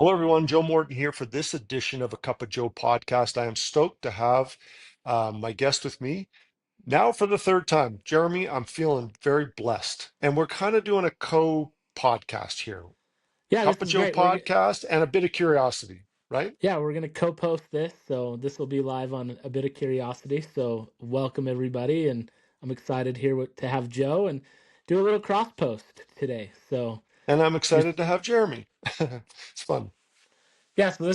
Hello, everyone. Joe Morton here for this edition of A Cup of Joe podcast. I am stoked to have my guest with me now for the third time. Jeremy, I'm feeling very blessed. And we're kind of doing a co-podcast here. Yeah, this Cup of is Joe great. podcast and a bit of curiosity, right? We're gonna co-post this, so this will be live on a bit of curiosity. So welcome everybody, and I'm excited here to have Joe and do a little cross post today. So And I'm just excited to have Jeremy. It's fun. so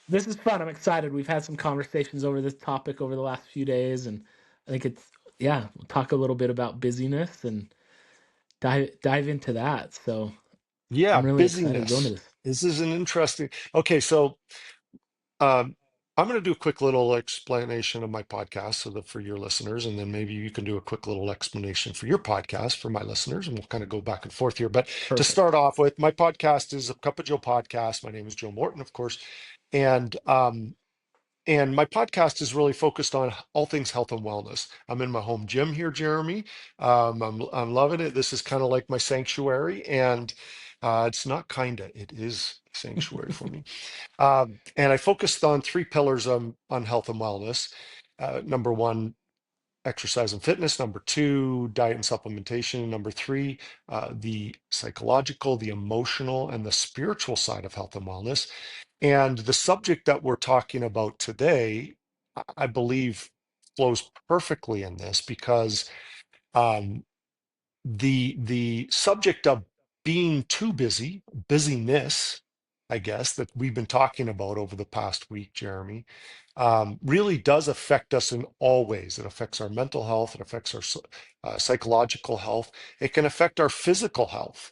this is fun. I'm excited. We've had some conversations over this topic over the last few days, and I think we'll talk a little bit about busyness and dive into that. So Yeah, I'm really excited to go into busyness. this. This is an interesting. Okay, so Um, I'm going to do a quick little explanation of my podcast so that for your listeners, and then maybe you can do a quick little explanation for your podcast for my listeners, and we'll kind of go back and forth here. But to Perfect. start off with, my podcast is a Cup of Joe podcast. My name is Joe Morton, of course, and my podcast is really focused on all things health and wellness. I'm in my home gym here, Jeremy. I'm loving it. This is kind of like my sanctuary, and it's not kinda, it is sanctuary for me. And I focused on three pillars on health and wellness. Number one, exercise and fitness. Number two, diet and supplementation. Number three, the psychological, the emotional, and the spiritual side of health and wellness. And the subject that we're talking about today, I believe, flows perfectly in this because um, the subject of being too busy, busyness, I guess, that we've been talking about over the past week, Jeremy, really does affect us in all ways. It affects our mental health, it affects our psychological health, it can affect our physical health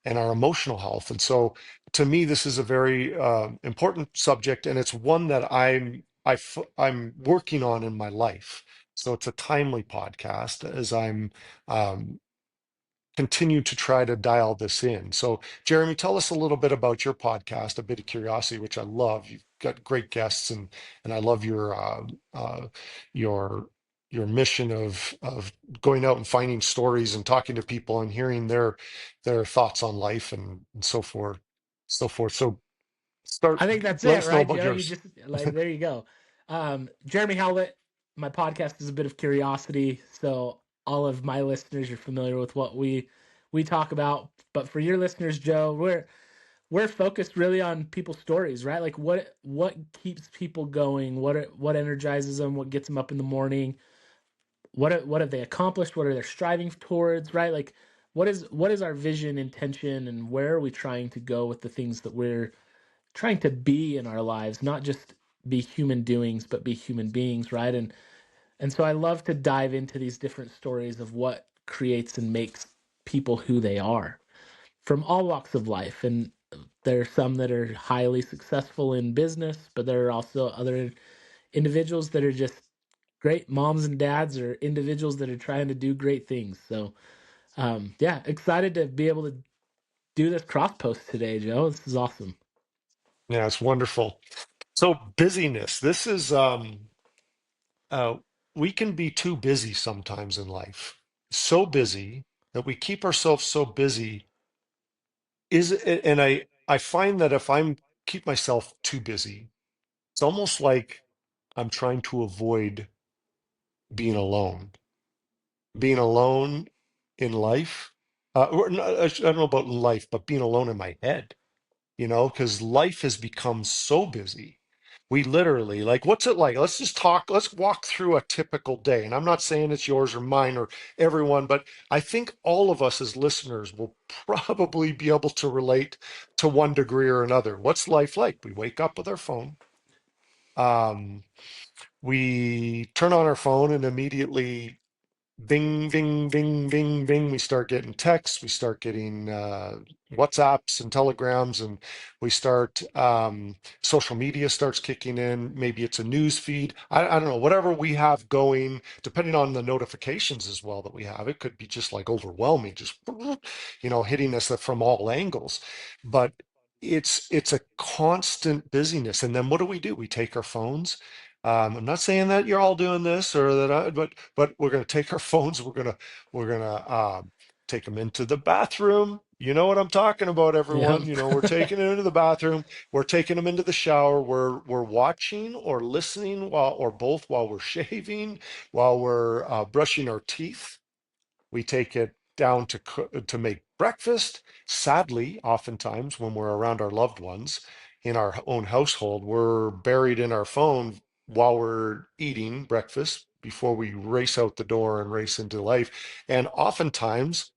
and our emotional health. And so, to me, this is a very important subject, and it's one that I'm working on in my life. So it's a timely podcast as I'm um, continue to try to dial this in. So, Jeremy, tell us a little bit about your podcast, A Bit of Curiosity, which I love. You've got great guests, and I love your your mission of going out and finding stories and talking to people and hearing their thoughts on life and so forth, so forth. So, start. I think that's Let it, us know right, about Joe? You yours. just like there you go. Jeremy Howlett, my podcast is a bit of curiosity, so all of my listeners are familiar with what we talk about. But for your listeners, Joe, we're focused really on people's stories, right? Like what keeps people going, what energizes them, what gets them up in the morning, what have they accomplished, what are they striving towards, right? Like what is our vision, intention, and where are we trying to go with the things that we're trying to be in our lives, not just be human doings, but be human beings, right? And so I love to dive into these different stories of what creates and makes people who they are from all walks of life. And there are some that are highly successful in business, but there are also other individuals that are just great moms and dads, or individuals that are trying to do great things. So excited to be able to do this cross post today, Joe. This is awesome. Yeah, it's wonderful. So, busyness. This is uh, we can be too busy sometimes in life, so busy that we keep ourselves so busy. And I find that if I'm keep myself too busy, it's almost like I'm trying to avoid being alone. Being alone in life, I don't know about in life, but being alone in my head. Because life has become so busy. We literally, like, what's it like? Let's walk through a typical day. And I'm not saying it's yours or mine or everyone, but I think all of us as listeners will probably be able to relate to one degree or another. What's life like? We wake up with our phone. Um, we turn on our phone and immediately Bing, bing, bing, bing, bing. We start getting texts, we start getting WhatsApps and telegrams, and we start social media starts kicking in. Maybe it's a news feed. I don't know, whatever we have going, depending on the notifications as well that we have. It could be just like overwhelming, just hitting us from all angles. But it's a constant busyness. And then what do? We take our phones. I'm not saying that you're all doing this or that but we're going to take our phones. We're gonna take them into the bathroom. You know what I'm talking about, Yep. everyone. We're taking it into the bathroom, we're taking them into the shower, we're watching or listening or both while we're shaving, while we're brushing our teeth. We take it down to make breakfast. Sadly, oftentimes when we're around our loved ones in our own household, we're buried in our phone while we're eating breakfast before we race out the door and race into life. And oftentimes,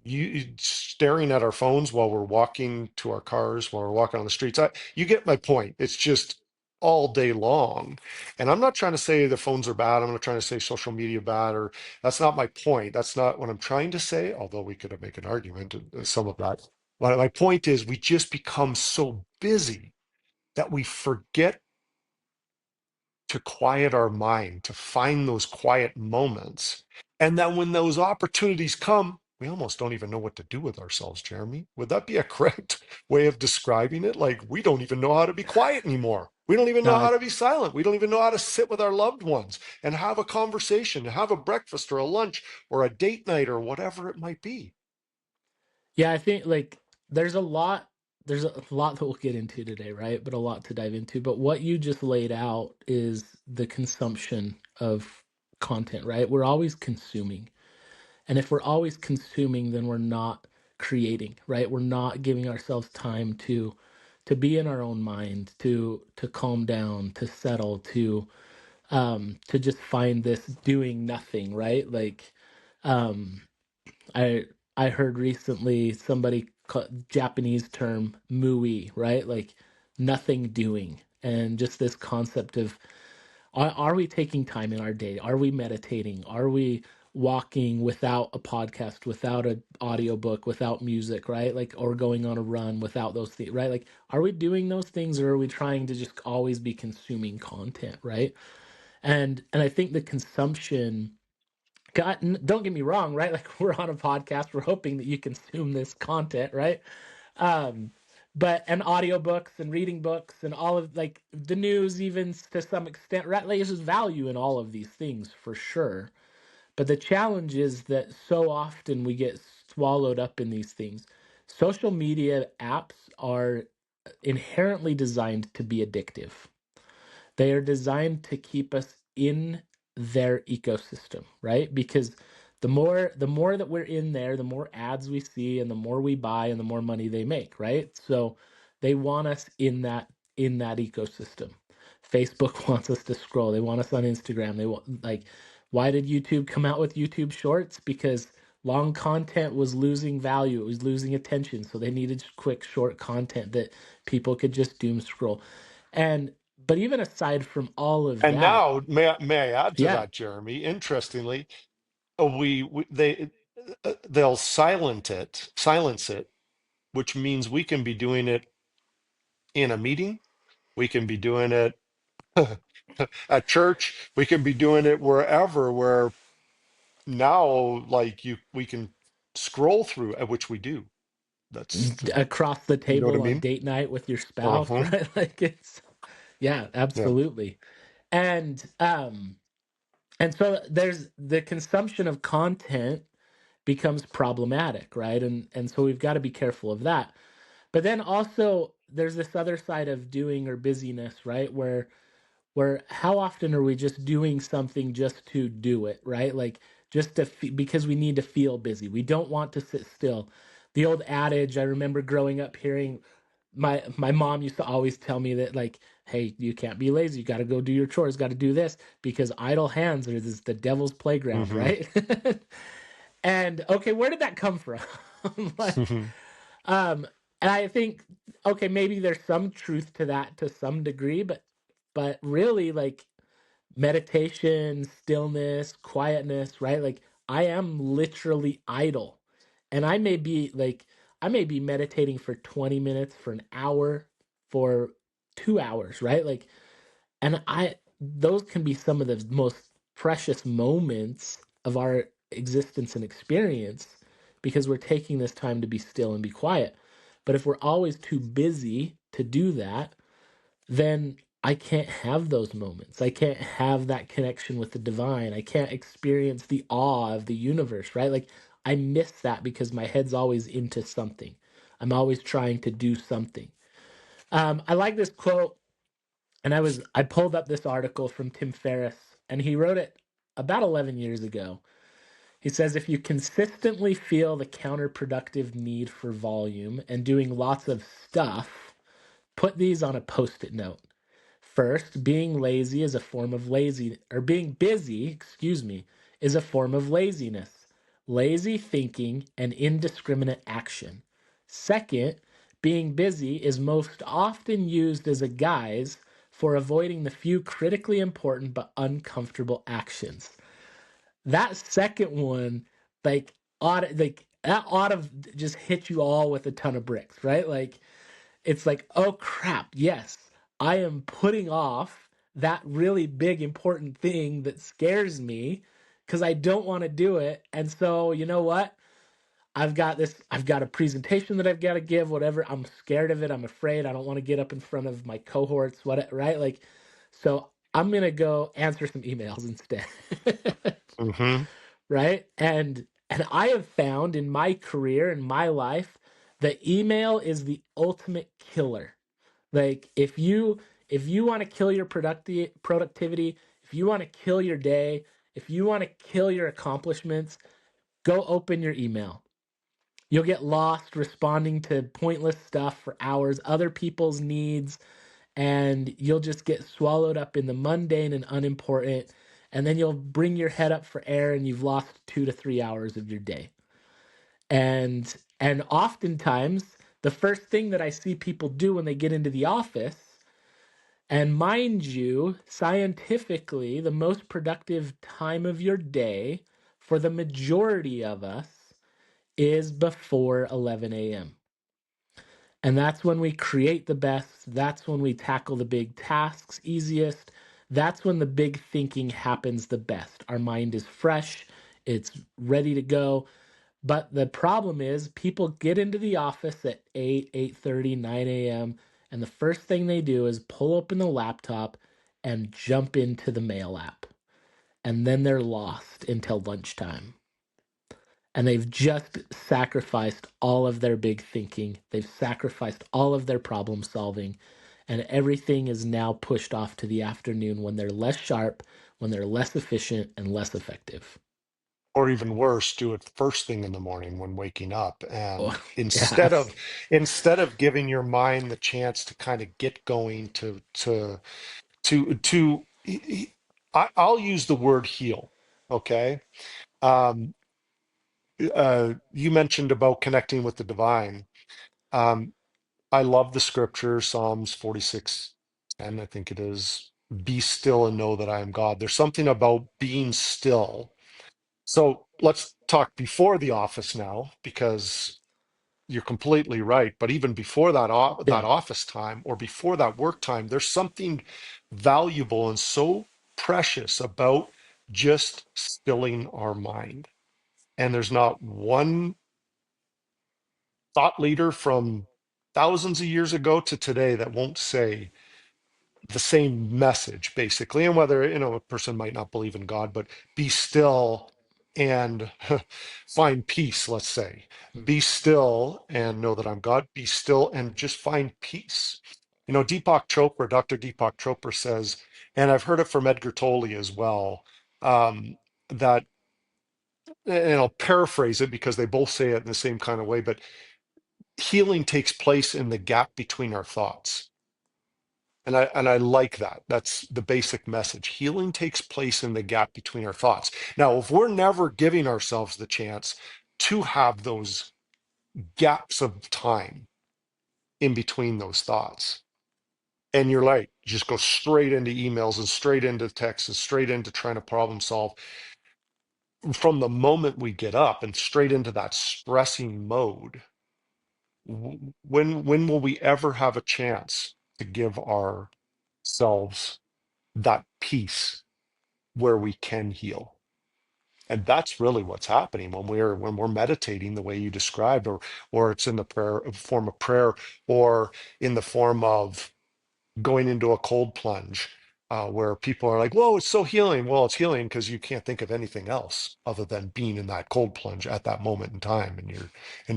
you staring at our phones while we're walking to our cars, while we're walking on the streets. You get my point. It's just all day long. And I'm not trying to say the phones are bad. I'm not trying to say social media bad, or that's not my point. That's not what I'm trying to say, although we could make an argument some of that. But my point is we just become so busy that we forget to quiet our mind, to find those quiet moments. And then when those opportunities come, we almost don't even know what to do with ourselves, Jeremy. Would that be a correct way of describing it? Like, we don't even know how to be quiet anymore. We don't even know No, how to be silent. We don't even know how to sit with our loved ones and have a conversation, have a breakfast or a lunch or a date night or whatever it might be. yeah, I think like there's a lot that we'll get into today, right? But a lot to dive into. But what you just laid out is the consumption of content, right? We're always consuming. And if we're always consuming, then we're not creating, right? We're not giving ourselves time to be in our own mind, to calm down, to settle, to just find this doing nothing, right? Like um I I heard recently somebody call Japanese term mui, right? Like nothing doing. And just this concept of are we taking time in our day? Are we meditating? Are we walking without a podcast, without an audiobook, without music, right? Like or going on a run without those things, right? Like are we doing those things or are we trying to just always be consuming content, right? And I think the consumption God, don't get me wrong, right? Like we're on a podcast, we're hoping that you consume this content, right? Um, but and audiobooks and reading books and all of like the news, even to some extent, right? Like, there's value in all of these things for sure. But the challenge is that so often we get swallowed up in these things. Social media apps are inherently designed to be addictive. They are designed to keep us in their ecosystem, right? Because the more that we're in there, the more ads we see and the more we buy and the more money they make, right? So they want us in that ecosystem. Facebook wants us to scroll. They want us on Instagram. They want like why did YouTube come out with YouTube Shorts? Because long content was losing value. It was losing attention. So they needed quick short content that people could just doom scroll. And but even aside from all of And that, now, may I add to yeah, that, Jeremy? Interestingly, they'll silence it, which means we can be doing it in a meeting. We can be doing it at church. We can be doing it wherever where now, like we can scroll through, which we do. That's, across the you know what I table on mean? date night with your spouse, Uh-huh. right? Like it's yeah, Yeah. absolutely. And so there's the consumption of content becomes problematic, right? And so we've got to be careful of that. But then also there's this other side of doing or busyness, right? Where how often are we just doing something just to do it, right? Like just to because we need to feel busy. We don't want to sit still. The old adage I remember growing up hearing my mom used to always tell me that like, hey, you can't be lazy. You got to go do your chores. Got to do this because idle hands are this the devil's playground, Hmm. right? And okay, where did that come from? Like, Hmm. um, and I think okay, maybe there's some truth to that to some degree, but really like meditation, stillness, quietness, right? Like I am literally idle. And I may be meditating for 20 minutes, for an hour, for 2 hours, right? Like and I those can be some of the most precious moments of our existence and experience because we're taking this time to be still and be quiet. But if we're always too busy to do that, then I can't have those moments. I can't have that connection with the divine. I can't experience the awe of the universe, right? Like I miss that because my head's always into something. I'm always trying to do something. I like this quote, and I pulled up this article from Tim Ferriss, and he wrote it about 11 years ago. He says, if you consistently feel the counterproductive need for volume and doing lots of stuff, put these on a post-it note. First, being lazy is a form of lazy, or being busy, excuse me, is a form of laziness, lazy thinking, and indiscriminate action. Second, being busy is most often used as a guise for avoiding the few critically important but uncomfortable actions. That second one, like that ought to just hit you all with a ton of bricks, right? Like it's like, oh crap, yes, I am putting off that really big important thing that scares me because I don't want to do it. And so, you know what? I've got a presentation that I've got to give, whatever. I'm scared of it. I'm afraid. I don't want to get up in front of my cohorts, what, right? Like, so I'm going to go answer some emails instead. Hmm. Right? And I have found in my career, in my life, that email is the ultimate killer. Like if you want to kill your productivity, if you want to kill your day, if you want to kill your accomplishments, go open your email. You'll get lost responding to pointless stuff for hours, other people's needs, and you'll just get swallowed up in the mundane and unimportant. And then you'll bring your head up for air and you've lost 2 to 3 hours of your day. And oftentimes the first thing that I see people do when they get into the office, and mind you, scientifically, the most productive time of your day for the majority of us is before 11 a.m. And that's when we create the best. That's when we tackle the big tasks easiest. That's when the big thinking happens the best. Our mind is fresh, it's ready to go. But the problem is people get into the office at 8, 8:30, 9 a.m. and the first thing they do is pull open the laptop and jump into the mail app. And then they're lost until lunchtime. And they've just sacrificed all of their big thinking. They've sacrificed all of their problem solving. And everything is now pushed off to the afternoon when they're less sharp, when they're less efficient and less effective. Or even worse, do it first thing in the morning when waking up. Oh, And instead yes. of instead of giving your mind the chance to kind of get going to I'll use the word heal. Okay. Um, you mentioned about connecting with the divine. Um, I love the scripture, Psalms 46:10, I think it is. Be still and know that I am God. There's something about being still. So let's talk before the office now, because you're completely right. But even before that Yeah. office time or before that work time, there's something valuable and so precious about just stilling our mind. And there's not one thought leader from thousands of years ago to today that won't say the same message, basically. And whether, a person might not believe in God, but be still and find peace, let's say. Be still and know that I'm God. Be still and just find peace. Deepak Chopra, Dr. Deepak Chopra says, and I've heard it from Edgar Tolle as well, that, and I'll paraphrase it because they both say it in the same kind of way, but healing takes place in the gap between our thoughts. And I like that. That's the basic message. Healing takes place in the gap between our thoughts. Now, if we're never giving ourselves the chance to have those gaps of time in between those thoughts, and you're like, just go straight into emails and straight into texts and straight into trying to problem solve from the moment we get up and straight into that stressing mode, when will we ever have a chance to give ourselves that peace where we can heal? And that's really what's happening when we're meditating the way you described, or it's in the prayer form of prayer, or in the form of going into a cold plunge. where people are like, "Whoa, it's so healing." Well, it's healing because you can't think of anything else other than being in that cold plunge at that moment in time, and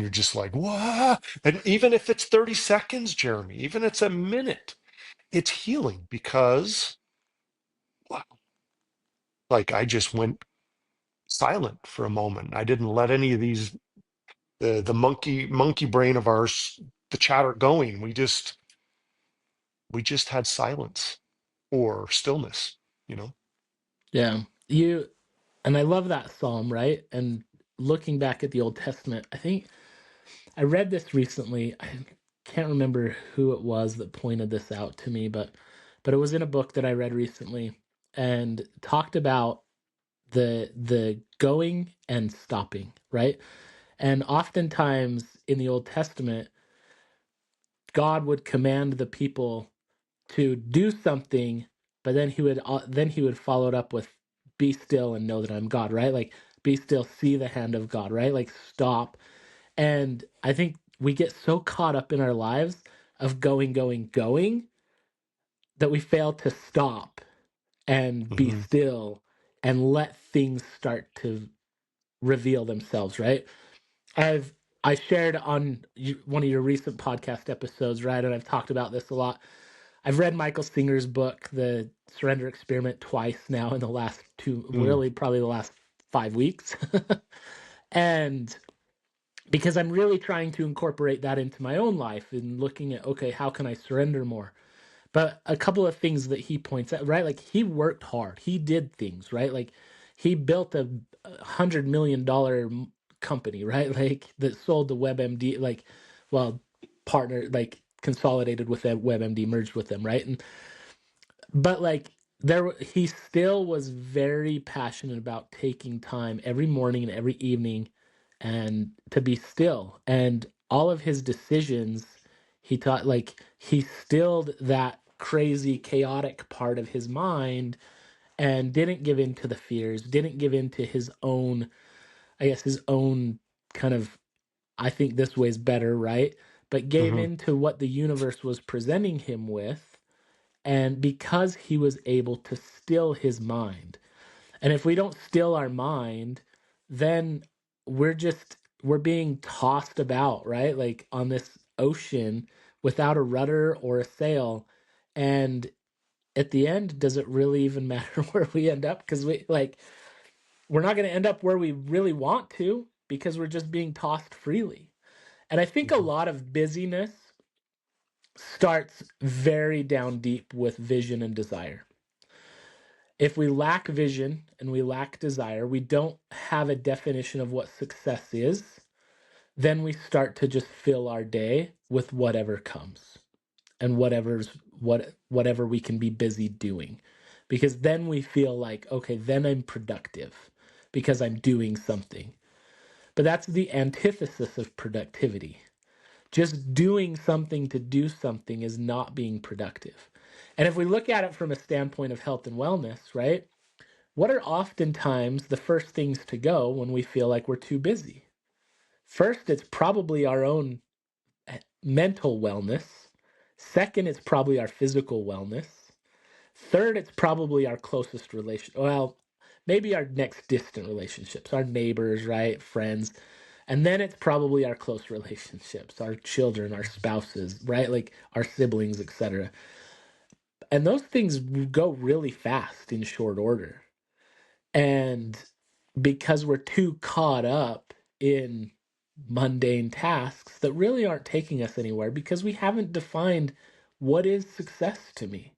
you're just like, "What?" And even if it's 30 seconds, Jeremy, even if it's a minute, it's healing because, wow, like I just went silent for a moment. I didn't let any of these the monkey brain of ours, the chatter going. We just had silence or stillness, you know. Yeah. You and I love that psalm, right? And looking back at the Old Testament, I think I read this recently. I can't remember who it was that pointed this out to me, but it was in a book that I read recently and talked about the going and stopping, right? And oftentimes in the Old Testament, God would command the people to do something, but then he would follow it up with be still and know that I'm God, right? Like be still, see the hand of God, right? Like stop. And I think we get so caught up in our lives of going, going, going that we fail to stop and be Hmm. still and let things start to reveal themselves, right? I've I shared on one of your recent podcast episodes, right? And I've talked about this a lot. I've read Michael Singer's book, The Surrender Experiment, twice now in the last Mm. really probably the last 5 weeks. And because I'm really trying to incorporate that into my own life and looking at, okay, how can I surrender more? But a couple of things that he points out, right? Like he worked hard, he did things, right? Like he built $100 million company, right? Like that sold to WebMD, like, well, partner, like consolidated with that WebMD, merged with them, right? And but like there he still was very passionate about taking time every morning and every evening and to be still, and all of his decisions he taught, like he stilled that crazy chaotic part of his mind and didn't give in to the fears, didn't give in to his own, I guess his own kind of, I think this way's better, right? But gave Hmm. in to what the universe was presenting him with, and because he was able to still his mind. And if we don't still our mind, then we're being tossed about, right? Like on this ocean without a rudder or a sail. And at the end, does it really even matter where we end up? Because we're not going to end up where we really want to because we're just being tossed freely. And I think a Hmm. lot of busyness starts very down deep with vision and desire. If we lack vision and we lack desire, we don't have a definition of what success is, then we start to just fill our day with whatever comes and whatever we can be busy doing. Because then we feel like, okay, then I'm productive because I'm doing something. But that's the antithesis of productivity. Just doing something to do something is not being productive. And if we look at it from a standpoint of health and wellness, right? What are oftentimes the first things to go when we feel like we're too busy? First, it's probably our own mental wellness. Second, it's probably our physical wellness. Third, it's probably our closest relation. Well, maybe our next distant relationships, our neighbors, right? Friends. And then it's probably our close relationships, our children, our spouses, right? Like our siblings, etc. And those things go really fast in short order. And because we're too caught up in mundane tasks that really aren't taking us anywhere because we haven't defined what is success to me.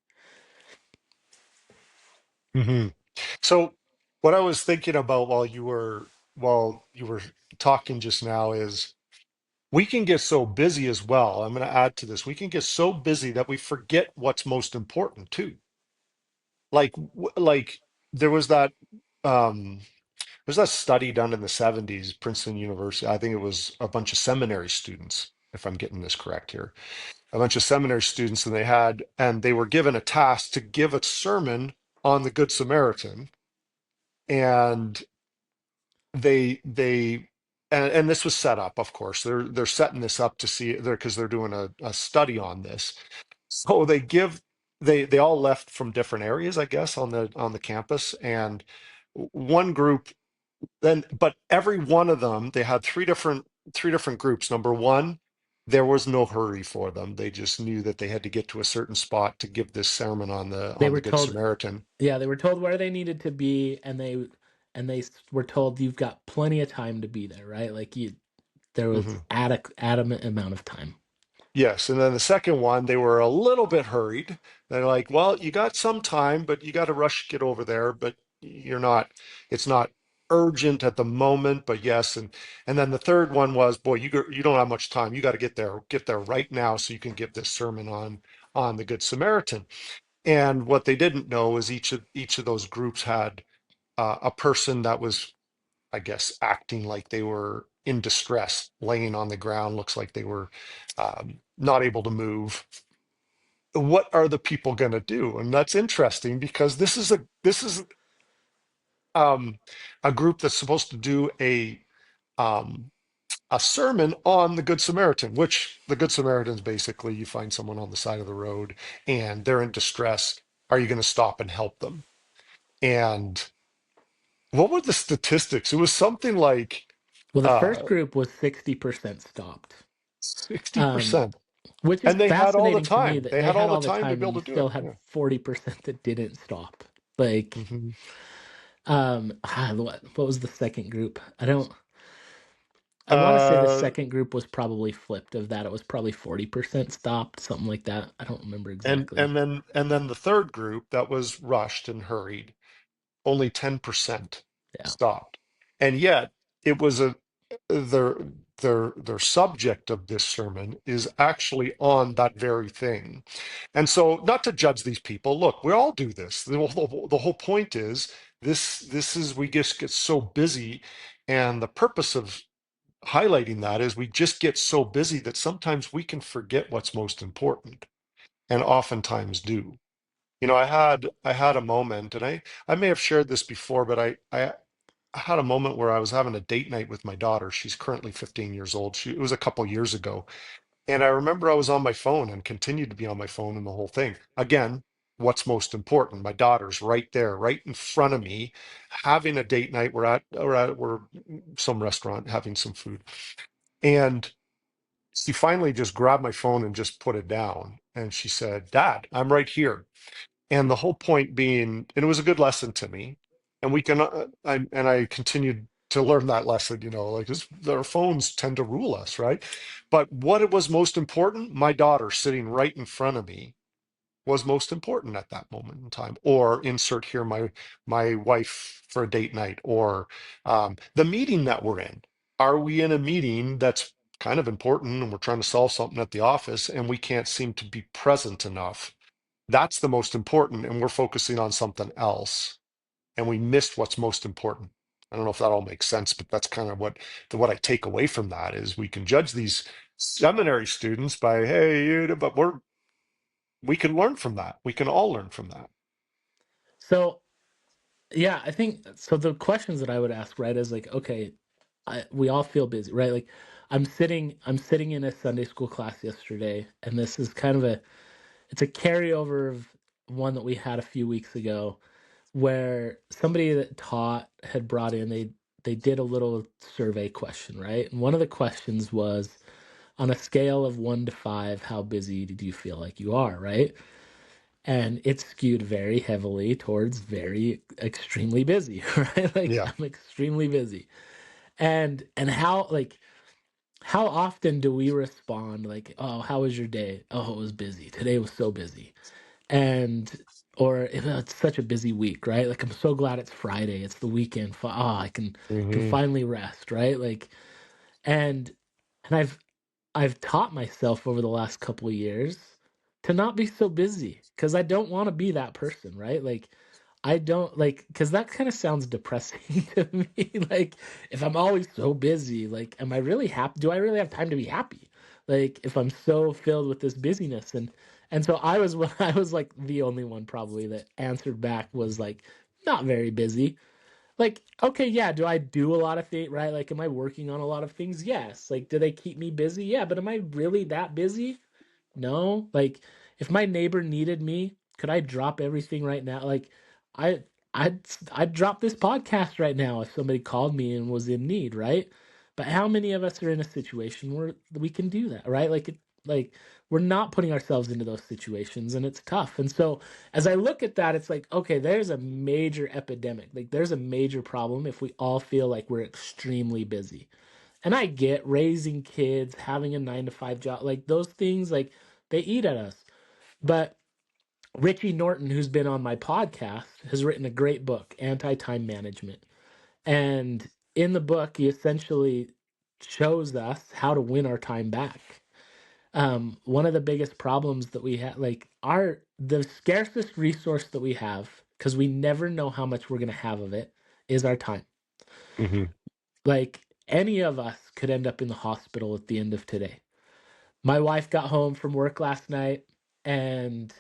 Hmm. So what I was thinking about while you were talking just now is we can get so busy as well. I'm going to add to this. We can get so busy that we forget what's most important too. Like there was that um there's that study done in the 70s, Princeton University. I think it was a bunch of seminary students, if I'm getting this correct here. A bunch of seminary students, and they were given a task to give a sermon on the Good Samaritan. And they and this was set up, of course. They're setting this up to see there because they're doing a study on this. So they give they all left from different areas, I guess, on the campus. And one group then, but every one of them, they had three different groups. Number one, there was no hurry for them. They just knew that they had to get to a certain spot to give this sermon They on were the Good told, Samaritan. yeah, they were told where they needed to be, and they were told you've got plenty of time to be there, right? Like you, there was Mhm. adamant amount of time. Yes, and then the second one, they were a little bit hurried. They're like, "Well, you got some time, but you got to rush get over there, but you're not, it's not urgent at the moment, but yes." And then the third one was, "Boy, you don't have much time. You got to get there right now so you can give this sermon on the Good Samaritan." And what they didn't know is each of those groups had a person that was, I guess, acting like they were in distress, laying on the ground, looks like they were not able to move. What are the people going to do? And that's interesting because this is a group that's supposed to do um, a sermon on the Good Samaritan, which the Good Samaritan is basically you find someone on the side of the road and they're in distress. Are you going to stop and help them? And what were the statistics? It was something like Well, the first uh, group was 60% stopped, um, 60%. which is And they had all the fascinating to me time. that They they had had all the all the time to time be and able you to do it. still had Yeah. 40% that didn't stop. Like, Hmm. what was the second group? I want to say the Uh, second group was probably flipped of that. It was probably 40% stopped, something like that. I don't remember and exactly. and then the third group that was rushed and hurried, only 10% Yeah. stopped. And yet it was a their their subject of this sermon is actually on that very thing. And so not to judge these people, look, we all do this. The whole point is this is we just get so busy, and the purpose of highlighting that is we just get so busy that sometimes we can forget what's most important, and oftentimes do. I had a moment, and I may have shared this before, but I had a moment where I was having a date night with my daughter. She's currently 15 years old. It was a couple years ago. And I remember I was on my phone and continued to be on my phone in the whole thing. Again, what's most important? My daughter's right there, right in front of me, having a date night. We're some restaurant having some food. And she finally just grabbed my phone and just put it down. And she said, "Dad, I'm right here." And the whole point being, and it was a good lesson to me. And I continued to learn that lesson, like our phones tend to rule us, right? But what it was most important, my daughter sitting right in front of me was most important at that moment in time. Or insert here my wife for a date night, or the meeting that we're in. Are we in a meeting that's kind of important and we're trying to solve something at the office and we can't seem to be present enough? That's the most important, and we're focusing on something else, and we missed what's most important. I don't know if that all makes sense, but that's kind of what I take away from that is we can judge these seminary students by, hey, but we can learn from that. We can all learn from that. So, yeah, I think so. The questions that I would ask, right, is like, okay, we all feel busy, right? Like, I'm sitting in a Sunday school class yesterday, and this is kind of it's a carryover of one that we had a few weeks ago, where somebody that taught had brought in they did a little survey question, right? And one of the questions was on a scale of 1 to 5, how busy do you feel like you are, right? And it's skewed very heavily towards very extremely busy, right? Like Yeah. I'm extremely busy. And how often do we respond like, "Oh, how was your day? Oh, it was busy. Today was so busy." And or if it's such a busy week, right? Like I'm so glad it's Friday. It's the weekend. I can Hmm. finally rest, right? Like and and I've taught myself over the last couple of years to not be so busy because I don't want to be that person, right? Like I don't like because that kind of sounds depressing to me. Like if I'm always so busy, like am I really happy? Do I really have time to be happy? Like if I'm so filled with this busyness and so I was I was like the only one probably that answered back was like not very busy. Like, okay, yeah, do I do a lot of things, right? Like, am I working on a lot of things? Yes. Like, do they keep me busy? Yeah, but am I really that busy? No. Like, if my neighbor needed me could I drop everything right now? Like, I I'd drop this podcast right now if somebody called me and was in need, right? But how many of us are in a situation where we can do that, right? Like we're not putting ourselves into those situations, and it's tough. And so as I look at that, it's like, okay, there's a major epidemic. Like there's a major problem if we all feel like we're extremely busy. And I get raising kids, having a 9 to 5 job, like those things, like they eat at us. But Richie Norton, who's been on my podcast, has written a great book, Anti-Time Management. And in the book, he essentially shows us how to win our time back. One of the biggest problems that we have, like the scarcest resource that we have, because we never know how much we're going to have of it, is our time. Hmm. Like any of us could end up in the hospital at the end of today. My wife got home from work last night, and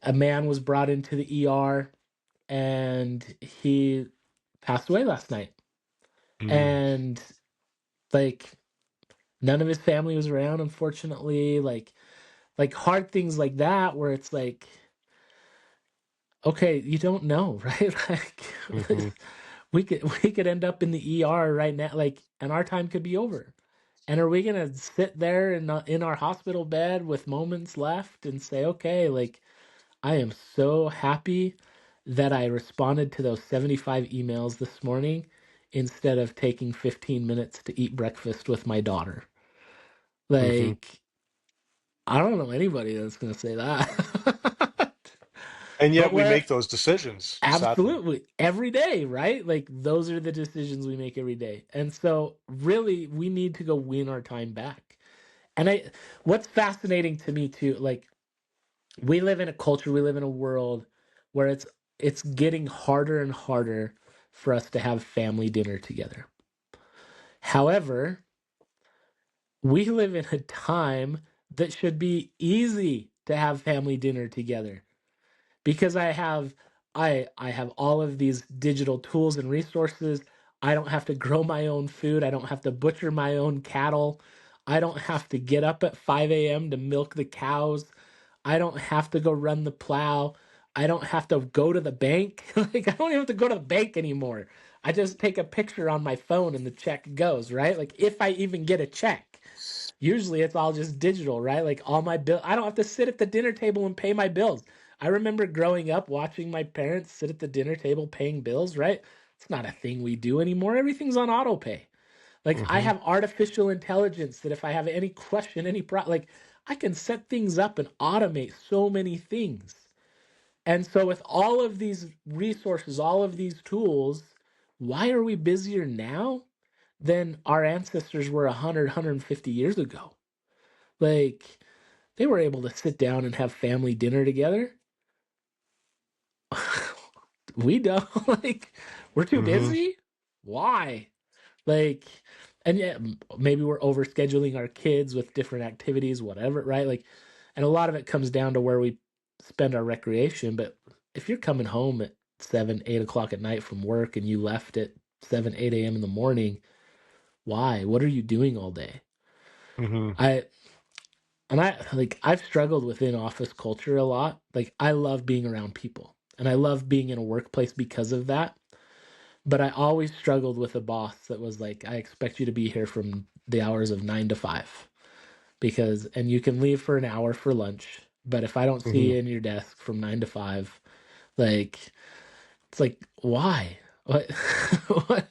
a man was brought into the ER, and he passed away last night. Mm. And like none of his family was around, unfortunately. Like hard things like that, where it's like, okay, you don't know, right? Like Hmm. we could end up in the ER right now, like, and our time could be over. And are we gonna sit there in our hospital bed with moments left and say, okay, like I am so happy that I responded to those 75 emails this morning instead of taking 15 minutes to eat breakfast with my daughter. Hmm. Like, I don't know anybody that's going to say that. And But yet we we're make those decisions, sadly. absolutely every day, right? Like, those are the decisions we make every day. And so, really, we need to go win our time back. And what's fascinating to me too, like, we live in a culture, we live in a world where it's getting harder and harder for us to have family dinner together. However, we live in a time that should be easy to have family dinner together, because I have all of these digital tools and resources. I don't have to grow my own food. I don't have to butcher my own cattle. I don't have to get up at 5 a.m. to milk the cows. I don't have to go run the plow. I don't have to go to the bank. Like I don't even have to go to the bank anymore. I just take a picture on my phone and the check goes, right? Like if I even get a check. Usually it's all just digital, right? Like all my bill, I don't have to sit at the dinner table and pay my bills. I remember growing up watching my parents sit at the dinner table paying bills, right? It's not a thing we do anymore. Everything's on auto pay. Like I Hmm. have artificial intelligence that if I have any question, like I can set things up and automate so many things. And so with all of these resources, all of these tools, why are we busier now than our ancestors were 150 years ago? Like they were able to sit down and have family dinner together. We don't. Like we're too Hmm. busy. Why? Like, and yeah, maybe we're overscheduling our kids with different activities, whatever, right? Like, and a lot of it comes down to where we spend our recreation. But if you're coming home at 7, 8 o'clock at night from work and you left at 7, 8 a.m. in the morning, why? What are you doing all day? Hmm. I I've struggled with in office culture a lot. Like I love being around people and I love being in a workplace because of that. But I always struggled with a boss that was like, I expect you to be here from the hours of 9 to 5 and you can leave for an hour for lunch. But if I don't see Hmm. you in your desk from 9 to 5, like, it's like, why? What? What?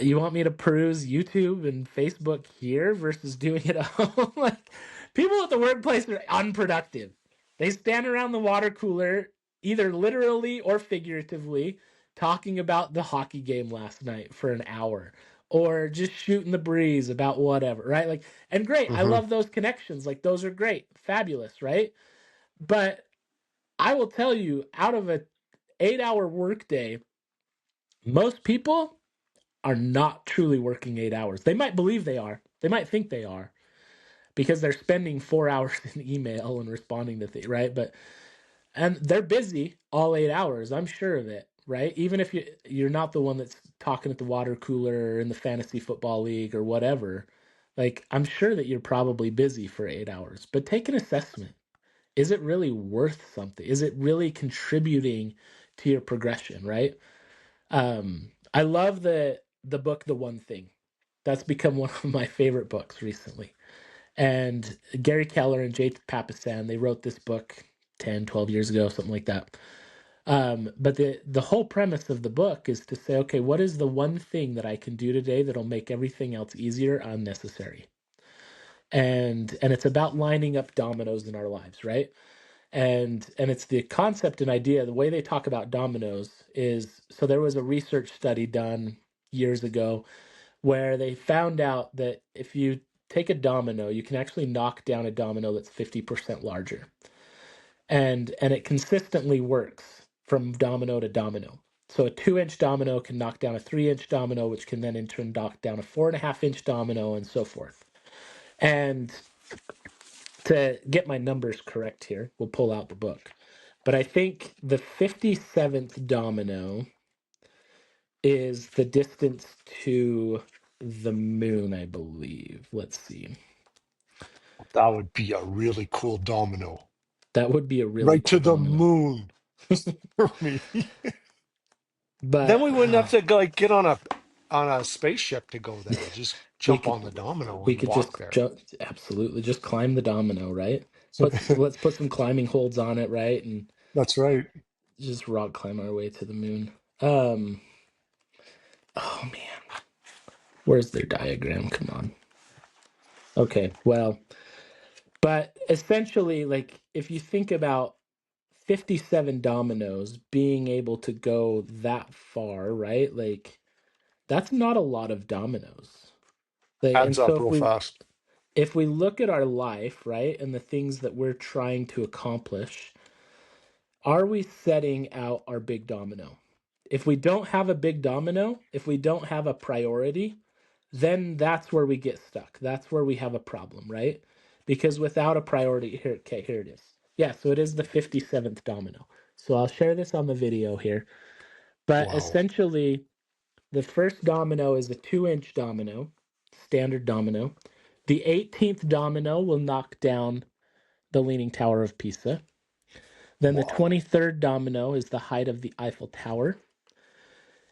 You want me to peruse YouTube and Facebook here versus doing it at home? Like, people at the workplace are unproductive. They stand around the water cooler, either literally or figuratively, talking about the hockey game last night for an hour or just shooting the breeze about whatever, right? Like, and great, I Hmm. love those connections. Like, those are great, fabulous, right? But I will tell you, out of a 8 hour workday, most people are not truly working 8 hours. They might believe they are. They might think they are because they're spending 4 hours in email and responding to things, right? And they're busy all 8 hours. I'm sure of it, right? Even if you're not the one that's talking at the water cooler or in the fantasy football league or whatever, like I'm sure that you're probably busy for 8 hours. But take an assessment. is it really worth something? Is it really contributing to your progression, right? I love the book The One Thing. That's become one of my favorite books recently. And Gary Keller and Jay Papasan, they wrote this book 10, 12 years ago, something like that. But the whole premise of the book is to say, okay, what is the one thing that I can do today that'll make everything else easier, unnecessary? And it's about lining up dominoes in our lives, right? And it's the concept and idea. The way they talk about dominoes is, so there was a research study done years ago where they found out that if you take a domino, you can actually knock down a domino that's 50% larger. And it consistently works from domino to domino. So a 2-inch domino can knock down a 3-inch domino, which can then in turn knock down a 4.5-inch domino, and so forth. And to get my numbers correct here, we'll pull out the book. But I think the 57th domino is the distance to the moon, I believe. Let's see. That would be a really cool domino. That would be a really Right cool to the domino. moon for me. Then But we wouldn't have to go, like, get on a spaceship to go there. Just we jump could on the domino we and could just walk there. absolutely just climb the domino, right? Let's put some climbing holds on it, right? And That's right. just rock climb our way to the moon. Um, oh man, where's their diagram? Come on. Okay, well, but essentially, like if you think about 57 dominoes being able to go that far, right? Like that's not a lot of dominoes. Like, and Adds so up real fast. if we look at our life, right, and the things that we're trying to accomplish, are we setting out our big domino? If we don't have a big domino, if we don't have a priority, then that's where we get stuck. That's where we have a problem, right? Because without a priority, here, okay, here it is. Yeah, so it is the 57th domino. So I'll share this on the video here. But Wow. essentially, the first domino is a 2-inch domino, standard domino. The 18th domino will knock down the Leaning Tower of Pisa. Then the Wow. 23rd domino is the height of the Eiffel Tower.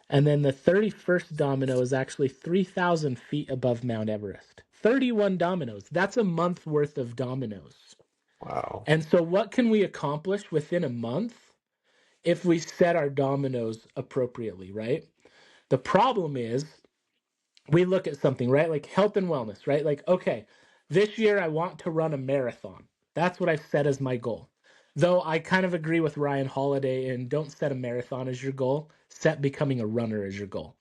And then the 31st domino is actually 3,000 feet above Mount Everest. 31 dominoes. That's a month worth of dominoes. Wow. And so, what can we accomplish within a month if we set our dominoes appropriately, right? The problem is we look at something, right? Like health and wellness, right? Like, okay, this year I want to run a marathon. That's what I've set as my goal. Though I kind of agree with Ryan Holiday and don't set a marathon as your goal, set becoming a runner as your goal.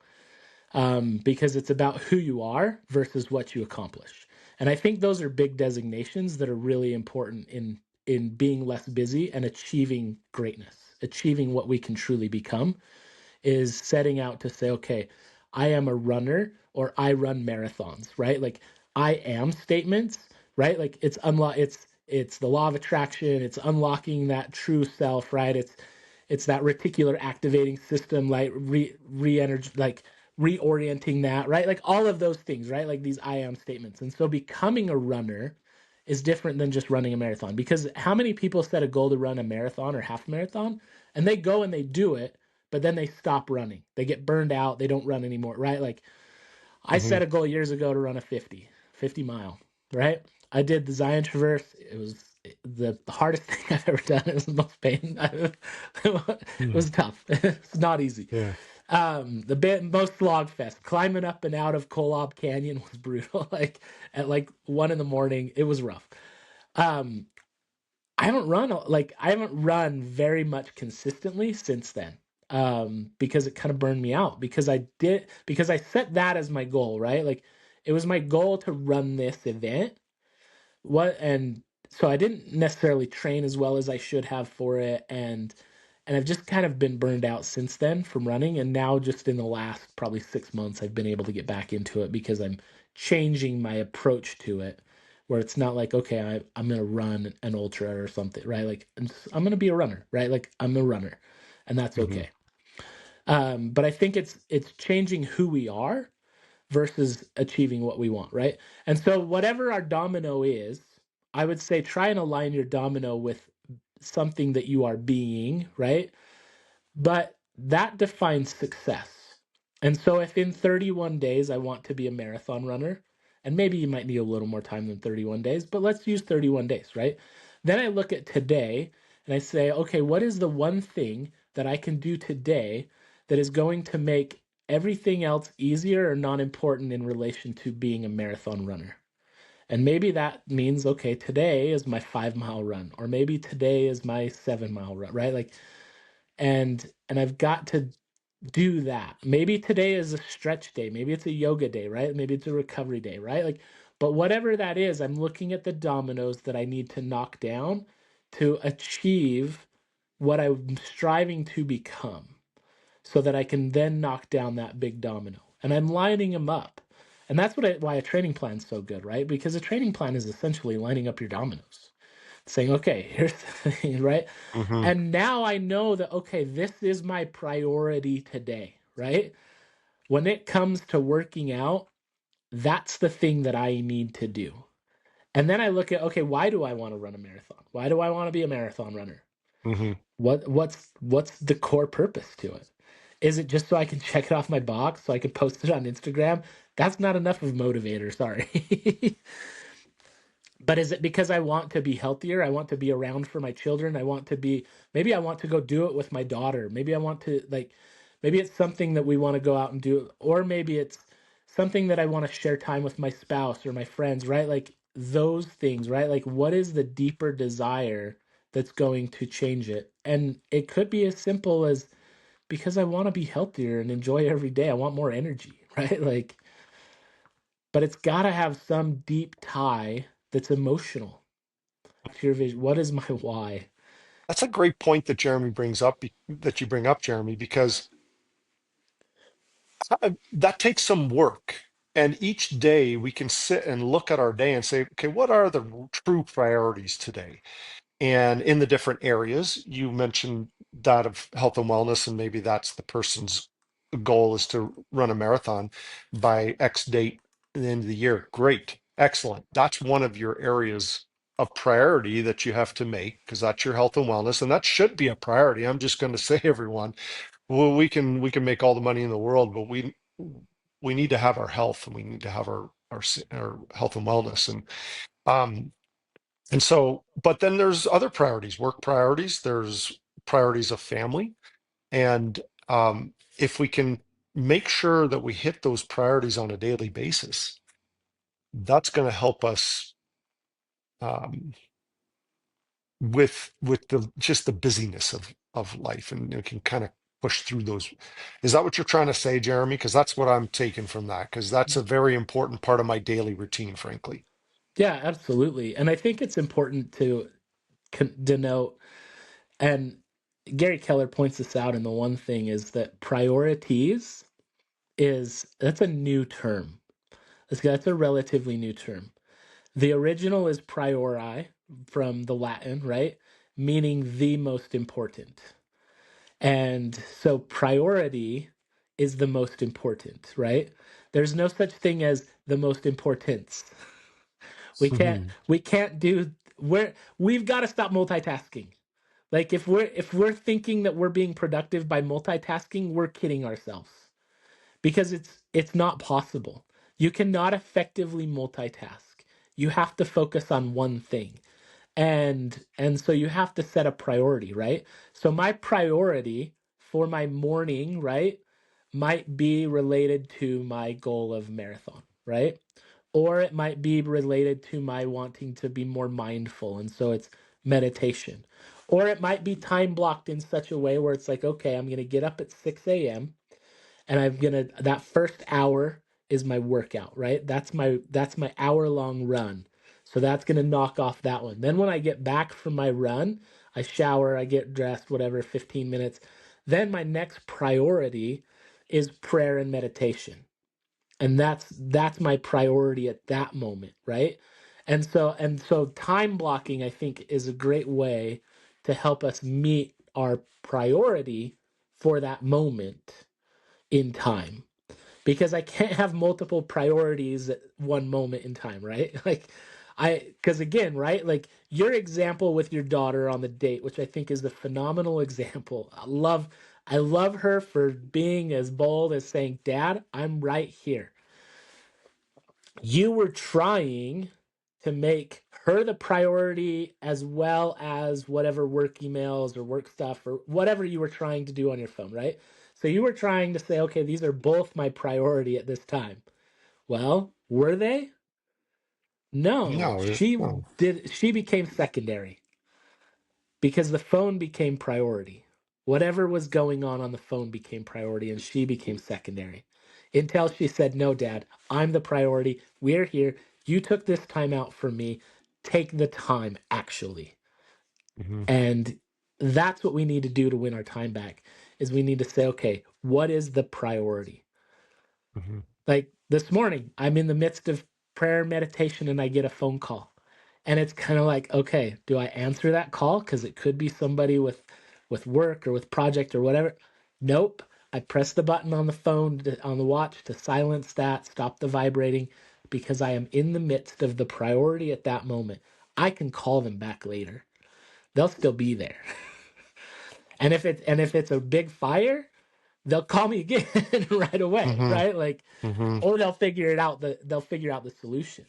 Because it's about who you are versus what you accomplish. And I think those are big designations that are really important in being less busy and achieving greatness, achieving what we can truly become is setting out to say, okay, I am a runner or I run marathons, right? Like I am statements, right? Like it's the law of attraction, it's unlocking that true self, right? It's that reticular activating system, like re-energy, like reorienting that, right? Like all of those things, right? Like these I am statements. And so becoming a runner is different than just running a marathon because how many people set a goal to run a marathon or half marathon and they go and they do it but then they stop running. They get burned out. They don't run anymore, right? Like I Hmm. set a goal years ago to run a 50 mile, right? I did the Zion Traverse. It was the hardest thing I've ever done. It was the most pain. It Hmm. was tough. It's not easy. Yeah. Most slog fest. Climbing up and out of Kolob Canyon was brutal. Like at like 1 in the morning, it was rough. Um, I haven't run very much consistently since then. Because it kind of burned me out because I set that as my goal, right? Like it was my goal to run this event. And so I didn't necessarily train as well as I should have for it and I've just kind of been burned out since then from running and now just in the last probably 6 months I've been able to get back into it because I'm changing my approach to it where it's not like okay I'm gonna run an ultra or something right like I'm gonna be a runner right like I'm a runner and that's Hmm. okay. But I think it's changing who we are versus achieving what we want, right? And so whatever our domino is, I would say try and align your domino with something that you are being, right? But that defines success. And so if in 31 days I want to be a marathon runner, and maybe you might need a little more time than 31 days, but let's use 31 days, right? Then I look at today and I say, okay, what is the one thing that I can do today that is going to make everything else easier or non important in relation to being a marathon runner? And maybe that means, okay, today is my 5 mile run, or maybe today is my 7 mile run, right? Like, and I've got to do that. Maybe today is a stretch day, maybe it's a yoga day, right? Maybe it's a recovery day, right? Like, but whatever that is, I'm looking at the dominoes that I need to knock down to achieve what I'm striving to become so that I can then knock down that big domino. And I'm lining them up. And that's why a training plan is so good, right? Because a training plan is essentially lining up your dominoes, saying, okay, here's the thing, right? Hmm. And now I know that, okay, this is my priority today, right? When it comes to working out, that's the thing that I need to do. And then I look at, okay, why do I want to run a marathon? Why do I want to be a marathon runner? Hmm. What's the core purpose to it? Is it just so I can check it off my box so I can post it on Instagram? That's not enough of a motivator, sorry. But is it because I want to be healthier? I want to be around for my children. Maybe I want to go do it with my daughter. Maybe I want to, like, maybe it's something that we want to go out and do, or maybe it's something that I want to share time with my spouse or my friends, right? Like those things, right? Like, what is the deeper desire that's going to change it? And it could be as simple as because I want to be healthier and enjoy every day. I want more energy, right? Like, but it's got to have some deep tie that's emotional to your vision. What is my why? That's a great point that Jeremy brings up, that you bring up, Jeremy, because that takes some work. And each day we can sit and look at our day and say, okay, what are the true priorities today? And in the different areas, you mentioned that of health and wellness, and maybe that's the person's goal is to run a marathon by X date at the end of the year. Great, excellent. That's one of your areas of priority that you have to make because that's your health and wellness, and that should be a priority. I'm just going to say, everyone, well, we can make all the money in the world, but we need to have our health and we need to have our health and wellness, um and so, but then there's other priorities, work priorities, there's priorities of family. And if we can make sure that we hit those priorities on a daily basis, that's going to help us um, with the just the busyness of life, and we can kind of push through those. Is that what you're trying to say, Jeremy? Because that's what I'm taking from that, because that's a very important part of my daily routine, frankly. Yeah, absolutely. And I think it's important to denote, and Gary Keller points this out in the one thing is that priorities that's a new term. That's a relatively new term. The original is priori from the Latin, right? Meaning the most important. And so priority is the most important, right? There's no such thing as the most importance. We can't do we've got to stop multitasking. Like if we're thinking that we're being productive by multitasking, we're kidding ourselves. Because it's not possible. You cannot effectively multitask. You have to focus on one thing. And so you have to set a priority, right? So my priority for my morning, right, might be related to my goal of marathon, right? Or it might be related to my wanting to be more mindful, and so it's meditation. Or it might be time blocked in such a way where it's like, okay, I'm going to get up at 6 a.m. and that first hour is my workout, right? That's my hour long run. So that's going to knock off that one. Then when I get back from my run, I shower, I get dressed, whatever, 15 minutes. Then my next priority is prayer and meditation. And that's my priority at that moment, right? And so time blocking, I think, is a great way to help us meet our priority for that moment in time, because I can't have multiple priorities at one moment in time, right? Like Because again, right? Like your example with your daughter on the date, which I think is the phenomenal example. I love her for being as bold as saying, Dad, I'm right here. You were trying to make her the priority as well as whatever work emails or work stuff or whatever you were trying to do on your phone, right? So you were trying to say, okay, these are both my priority at this time. Well, were they? No, No, no. she became secondary because the phone became priority. Whatever was going on the phone became priority and she became secondary. Until she said, "No, Dad, I'm the priority. We're here. You took this time out for me. Take the time actually." Hmm. And that's what we need to do to win our time back is we need to say, "Okay, what is the priority?" Hmm. Like this morning, I'm in the midst of prayer meditation and I get a phone call. And it's kind of like, okay, do I answer that call? Because it could be somebody with work or with project or whatever. Nope. I press the button on the phone on the watch to silence that, stop the vibrating, because I am in the midst of the priority at that moment. I can call them back later. They'll still be there. And if it's a big fire, they'll call me again right away, Hmm. right? Like, Hmm. or they'll figure out the solution.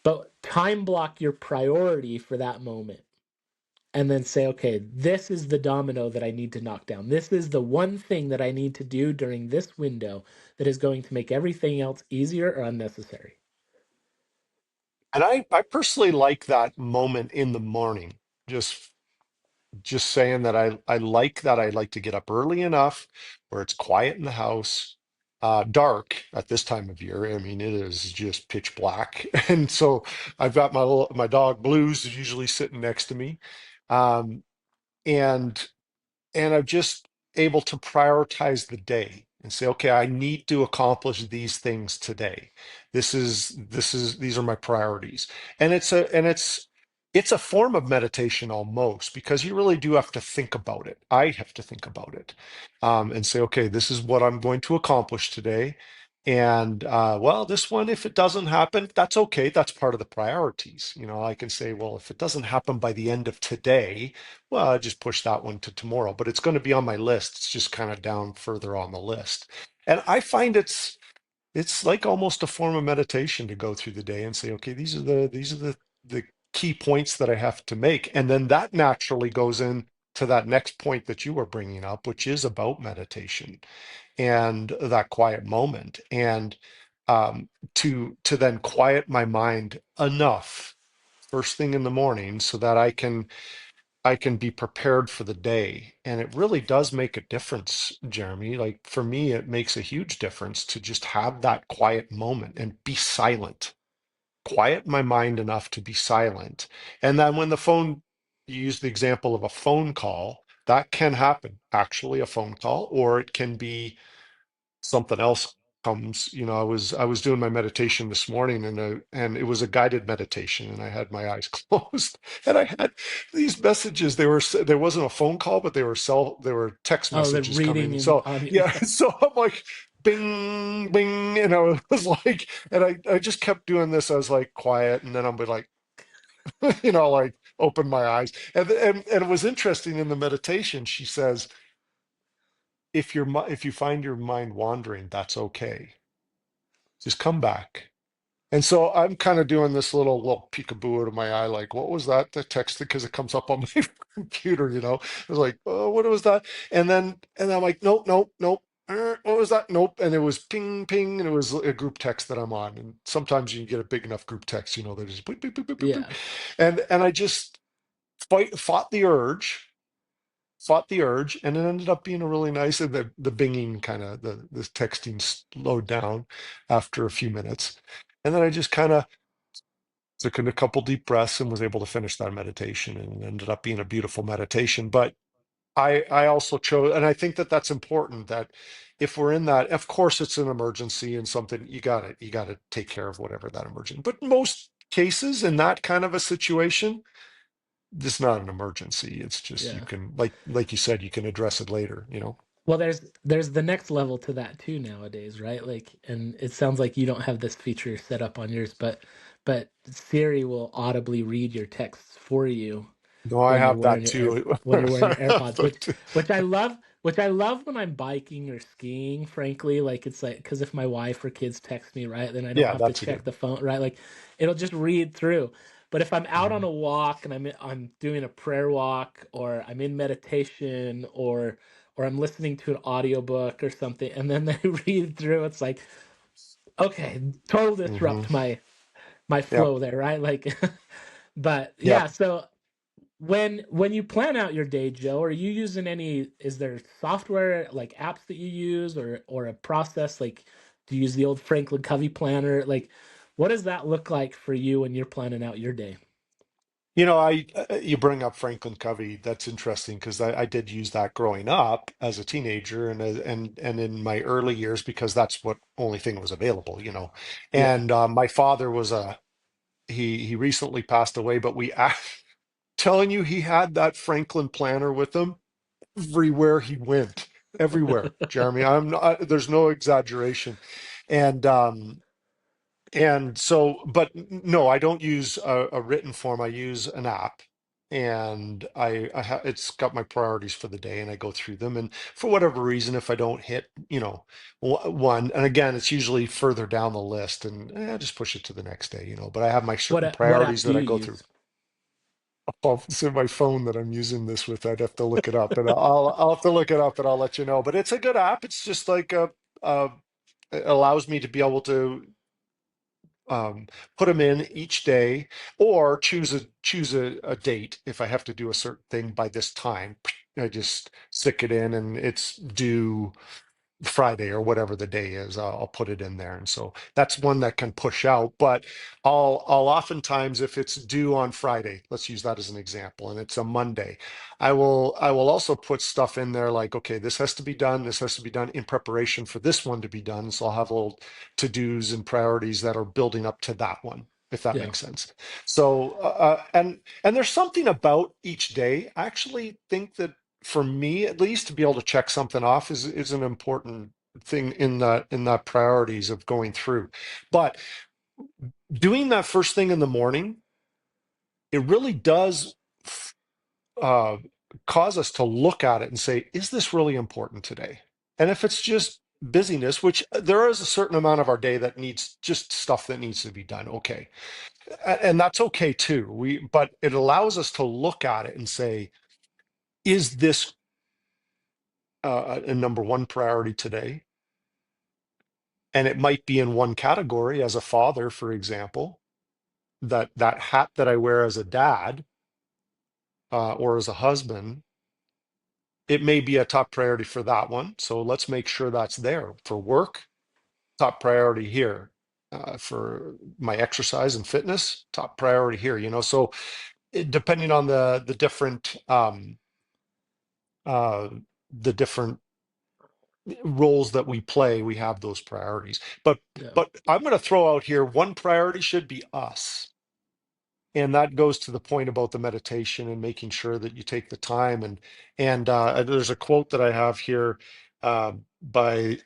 But time block your priority for that moment and then say, okay, this is the domino that I need to knock down. This is the one thing that I need to do during this window that is going to make everything else easier or unnecessary. And I personally like that moment in the morning. Just just saying that I like that. I like to get up early enough where it's quiet in the house, dark at this time of year. I mean, it is just pitch black, and so I've got my dog Blues is usually sitting next to me, um, and I'm just able to prioritize the day and say, okay, I need to accomplish these things today. These are my priorities. And it's a form of meditation almost because you really do have to think about it. I have to think about it, and say, okay, this is what I'm going to accomplish today. And well, this one, if it doesn't happen, that's okay. That's part of the priorities. I can say, well, if it doesn't happen by the end of today, well, I just push that one to tomorrow, but it's going to be on my list. It's just kind of down further on the list. And I find it's like almost a form of meditation to go through the day and say, okay, these are the key points that I have to make. And then that naturally goes in to that next point that you were bringing up, which is about meditation and that quiet moment and to then quiet my mind enough first thing in the morning so that I can be prepared for the day. And it really does make a difference, Jeremy. Like for me, it makes a huge difference to just have that quiet moment and be silent, quiet my mind enough to be silent. And then when the phone, you use the example of a phone call, that can happen, actually, a phone call, or it can be something else comes. I was doing my meditation this morning and it was a guided meditation and I had my eyes closed and I had these messages. There wasn't a phone call, but they were text Oh, they're messages coming. reading And in so on yeah, yeah. so I'm like bing bing, and I was like, and I just kept doing this. I was like quiet, and then I'll be like, like open my eyes. And it was interesting in the meditation. She says, if you find your mind wandering, that's okay. Just come back. And so I'm kind of doing this little peekaboo out of my eye, like, what was that? The text, because it comes up on my computer. I was like, oh, what was that? And I'm like, nope, nope, nope. What was that? Nope. And it was ping, ping, and it was a group text that I'm on. And sometimes you get a big enough group text, they're just boop, boop, boop, boop, boop, boop. Yeah. And I just fought the urge, and it ended up being a really nice, and the binging kind of the texting slowed down after a few minutes. And then I just kind of took in a couple deep breaths and was able to finish that meditation, and it ended up being a beautiful meditation. But I also chose, and I think that that's important, that if we're in that, of course it's an emergency and something you got to take care of whatever that emergency. But most cases in that kind of a situation, this is not an emergency. It's just you Yeah. can, like you said, you can address it later. Well, there's the next level to that too nowadays, right? Like, and it sounds like you don't have this feature set up on yours, but but Siri will audibly read your texts for you No, I when you're have wearing that your too. when you're wearing your I have AirPods, that too. which I love when I'm biking or skiing, frankly. Like it's like because if my wife or kids text me, right, then I don't Yeah, have to that's a check good. the phone, right? Like it'll just read through. But if I'm out on Mhm. a walk and I'm doing a prayer walk or I'm in meditation or I'm listening to an audiobook or something and then they read through, it's like, okay, total Mhm. disrupt my Yep. flow there, right? Like but yeah, Yep. so when you plan out your day, Joe, are you using any, is there software like apps that you use or a process like do you use the old Franklin Covey planner? Like what does that look like for you when you're planning out your day? You bring up Franklin Covey. That's interesting because I did use that growing up as a teenager and in my early years because that's what only thing was available. Yeah. And my father was a he recently passed away, but telling you he had that Franklin planner with him everywhere he went, everywhere. Jeremy, I'm not. There's no exaggeration, and so, but no, I don't use a written form. I use an app, and it's got my priorities for the day, and I go through them. And for whatever reason, if I don't hit, one, and again, it's usually further down the list, and I just push it to the next day. But I have my certain What app priorities do that I you go through. use? Oh, it's in my phone that I'm using this with. I'd have to look it up, and I'll have to look it up, and I'll let you know. But it's a good app. It's just like a it allows me to be able to um, put them in each day or choose a date if I have to do a certain thing by this time. I just stick it in and it's due Friday or whatever the day is. I'll put it in there, and so that's one that can push out. But I'll oftentimes, if it's due on Friday, let's use that as an example, and it's a Monday, I will also put stuff in there like, okay, this has to be done. This has to be done in preparation for this one to be done. So I'll have little to-dos and priorities that are building up to that one, if that Yeah. makes sense. So and there's something about each day. I actually think that for me at least to be able to check something off is an important thing in that priorities of going through. But doing that first thing in the morning, it really does uh, cause us to look at it and say, is this really important today? And if it's just busyness, which there is a certain amount of our day that needs just stuff that needs to be done, okay, and that's okay too. But it allows us to look at it and say, is this a number one priority today? And it might be in one category as a father, for example, that hat that I wear as a dad or as a husband, it may be a top priority for that one. So let's make sure that's there. For work, top priority here. For my exercise and fitness, top priority here. So depending on uh, the different roles that we play, we have those priorities. But Yeah. but I'm going to throw out here one priority should be us. And that goes to the point about the meditation and making sure that you take the time. And there's a quote that I have here by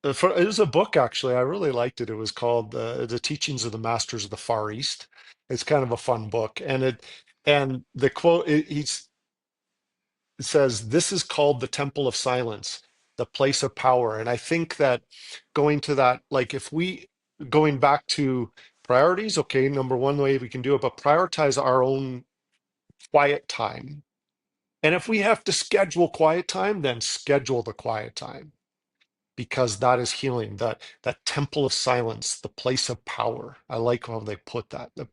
it was a book actually. I really liked it. It was called The Teachings of the Masters of the Far East. It's kind of a fun book, and the quote it says, "This is called the Temple of Silence, the place of power." And I think that going to that, like if we going back to priorities, okay, number one way we can do it, but prioritize our own quiet time. And if we have to schedule quiet time, then schedule the quiet time because that is healing. That temple of silence, the place of power. I like how they put that. The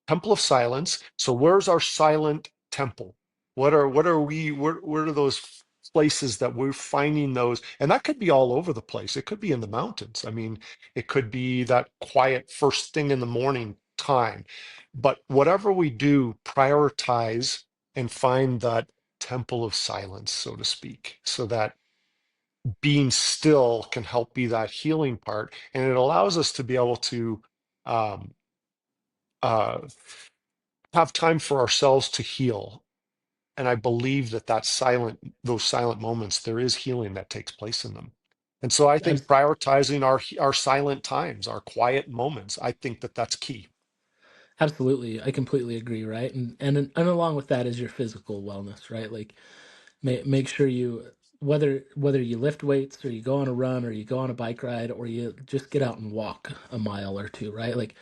temple of silence. So where's our silent temple? What are those places that we're finding those? And that could be all over the place. It could be in the mountains. I mean, it could be that quiet first thing in the morning time. But whatever we do, prioritize and find that temple of silence, so to speak, so that being still can help be that healing part. And it allows us to be able to um, uh, have time for ourselves to heal. And I believe those silent moments, there is healing that takes place in them. And so I think Abs- prioritizing our silent times, our quiet moments, I think that that's key. Absolutely. I completely agree, right? And along with that is your physical wellness, right? Like make sure you whether you lift weights or you go on a run or you go on a bike ride or you just get out and walk a mile or two, right? Like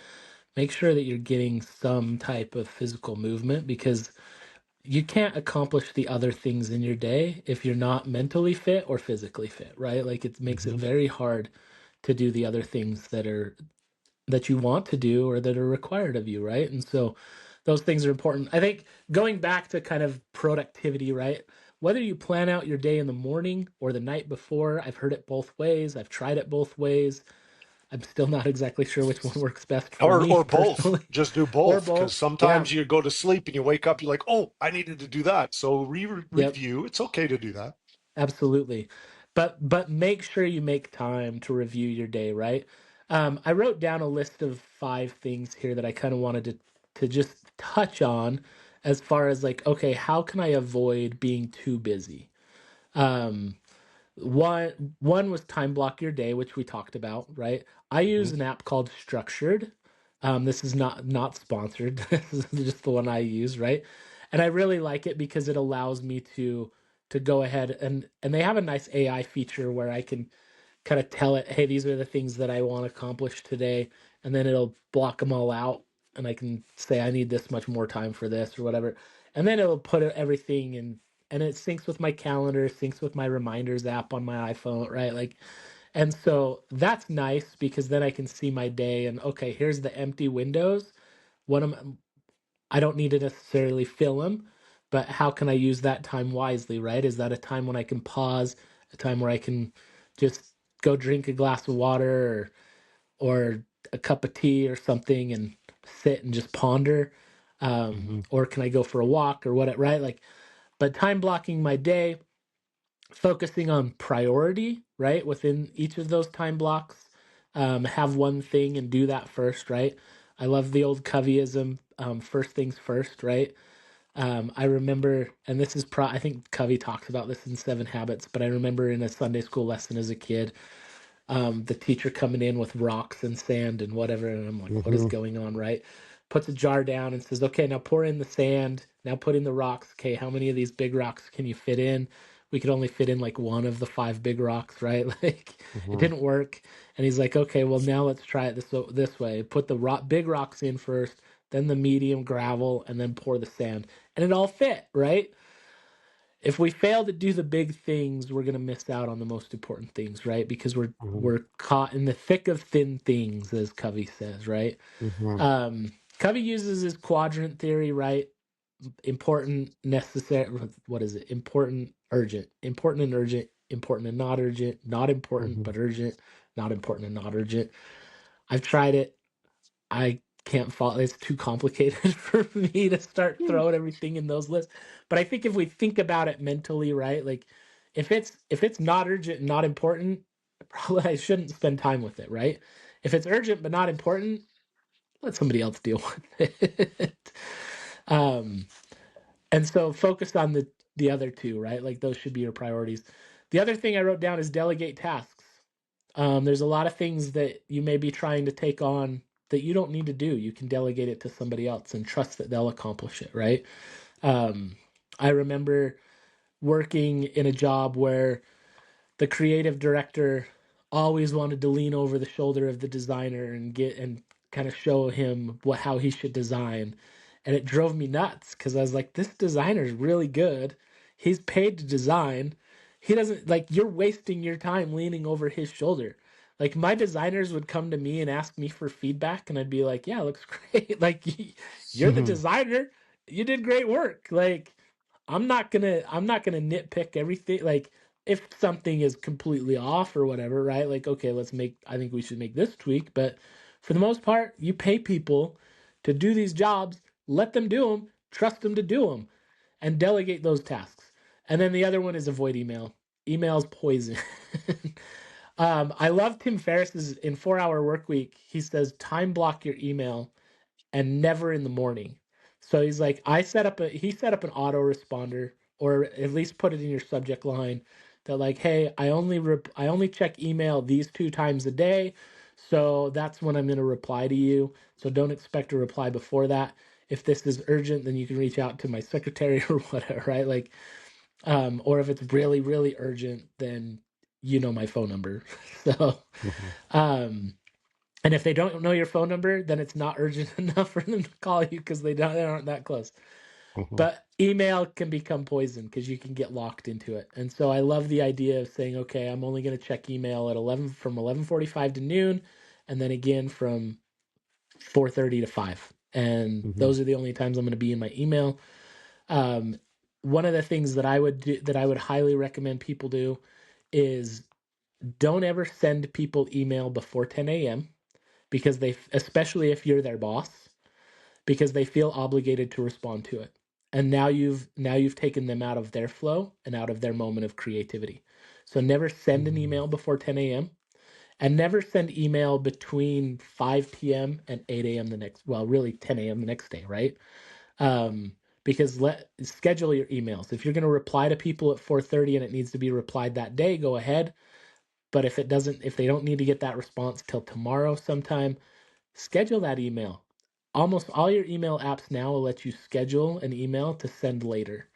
make sure that you're getting some type of physical movement because you can't accomplish the other things in your day if you're not mentally fit or physically fit, right? Like it makes it Hmm. very hard to do the other things that you want to do or that are required of you, right? And so those things are important. I think going back to kind of productivity, right? Whether you plan out your day in the morning or the night before, I've heard it both ways. I've tried it both ways. I'm still not exactly sure which one works best for me Or both. personally, Just do or both, because both. Yeah. sometimes you go to sleep and you wake up, you're like, oh, I needed to do that. So Yep. review. It's okay to do that. Absolutely. But make sure you make time to review your day, right? I wrote down a list of 5 things here that I kind of wanted to just touch on as far as like, okay, how can I avoid being too busy? Um, one was time block your day, which we talked about, right? I Hmm. use an app called Structured. This is not sponsored. This is just the one I use, right? And I really like it because it allows me to go ahead and they have a nice AI feature where I can kind of tell it, hey, these are the things that I want to accomplish today, and then it'll block them all out, and I can say I need this much more time for this or whatever, and then it'll put everything in, and it syncs with my calendar, syncs with my reminders app on my iPhone, right? Like, and so that's nice because then I can see my day and okay, here's the empty windows. What am I don't need to necessarily fill them, but how can I use that time wisely, right? Is that a time when I can pause, a time where I can just go drink a glass of water or a cup of tea or something and sit and just ponder? Hmm. Or can I go for a walk or what, right? Like, but time blocking my day, focusing on priority, right? Within each of those time blocks, have one thing and do that first, right? I love the old Coveyism, first things first, right? I remember, and this is I think Covey talks about this in Seven Habits, but I remember in a Sunday school lesson as a kid, the teacher coming in with rocks and sand and whatever, and I'm like, what is Hmm. going on, right? Puts a jar down and says, okay, now pour in the sand, now put in the rocks. Okay, how many of these big rocks can you fit in? We could only fit in like one of the 5 big rocks, right? Like it Hmm. didn't work. And he's like, okay, well now let's try it this way. Put the big rocks in first, then the medium gravel, and then pour the sand, and it all fit, right? If we fail to do the big things, we're going to miss out on the most important things, right? Because Hmm. we're caught in the thick of thin things, as Covey says, right? Hmm. Covey uses his quadrant theory, right? Important, necessary. What is it? Important and urgent, important and not urgent, not important Hmm. but urgent, not important and not urgent. I've tried it. I can't follow. It's too complicated for me to start throwing everything in those lists. But I think if we think about it mentally, right? Like if it's not urgent and not important, probably I shouldn't spend time with it, right? If it's urgent but not important, let somebody else deal with it. um, and so focus on the other two, right? Like those should be your priorities. The other thing I wrote down is delegate tasks. There's a lot of things that you may be trying to take on that you don't need to do. You can delegate it to somebody else and trust that they'll accomplish it, right? Um, I remember working in a job where the creative director always wanted to lean over the shoulder of the designer and get and kind of show him how he should design. And it drove me nuts because I was like, this designer's really good. He's paid to design. He doesn't like you're wasting your time leaning over his shoulder. Like my designers would come to me and ask me for feedback, and I'd be like, "Yeah, it looks great. Like you're the Hmm. designer. You did great work. Like I'm not gonna nitpick everything. Like if something is completely off or whatever, right? Like, okay, I think we should make this tweak. But for the most part, you pay people to do these jobs, let them do them, trust them to do them, and delegate those tasks. And then the other one is avoid email. Email's poison. I love Tim Ferriss's in 4 Hour Work Week. He says, time block your email and never in the morning. So he's like, he set up an autoresponder or at least put it in your subject line that like, hey, I only check email these 2 times a day. So that's when I'm going to reply to you. So don't expect a reply before that. If this is urgent, then you can reach out to my secretary or whatever, right? Like, or if it's really, really urgent, then you know my phone number. So, Mhm. um, and if they don't know your phone number, then it's not urgent enough for them to call you because they aren't that close. Mhm. But email can become poison because you can get locked into it. And so I love the idea of saying, okay, I'm only going to check email at 11 from 11:45 to noon, and then again from 4:30 to 5. And Mhm. those are the only times I'm going to be in my email. Um, One of the things that I would do, that I would highly recommend people do is don't ever send people email before 10 a.m. because they, especially if you're their boss, because they feel obligated to respond to it. And now you've taken them out of their flow and out of their moment of creativity. So never send an Mhm. email before 10 a.m. and never send email between 5 p.m. and 8 a.m. the next, well, really 10 a.m. the next day, right? Um, because schedule your emails. If you're going to reply to people at 4:30 and it needs to be replied that day, go ahead. But if they don't need to get that response till tomorrow sometime, schedule that email. Almost all your email apps now will let you schedule an email to send later.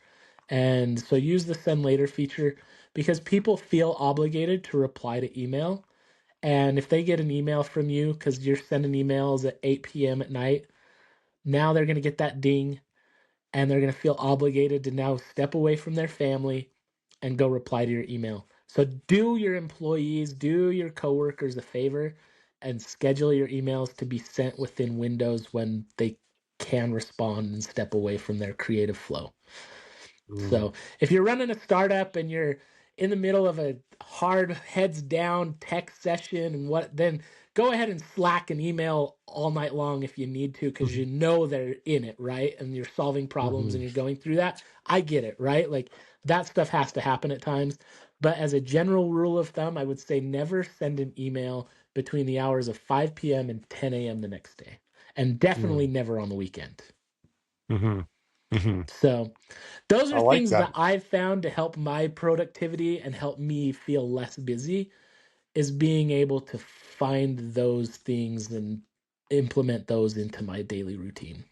And so use the send later feature because people feel obligated to reply to email. And if they get an email from you because you're sending emails at 8 p.m. at night, now they're going to get that ding and they're going to feel obligated to now step away from their family and go reply to your email. So do your employees, do your coworkers a favor and schedule your emails to be sent within windows when they can respond and step away from their creative flow. Mhm. So if you're running a startup and you're in the middle of a hard heads down tech session and what, then go ahead and Slack and email all night long if you need to, because you Mhm. know they're in it, right? And you're solving problems and Mhm. you're going through that. I get it, right? Like that stuff has to happen at times. But as a general rule of thumb, I would say never send an email between the hours of 5 p.m. and 10 a.m. the next day. And definitely Mhm. never on the weekend. Mhm. Mhm. So those I are like things that. that I've found to help my productivity and help me feel less busy is being able to find those things and implement those into my daily routine.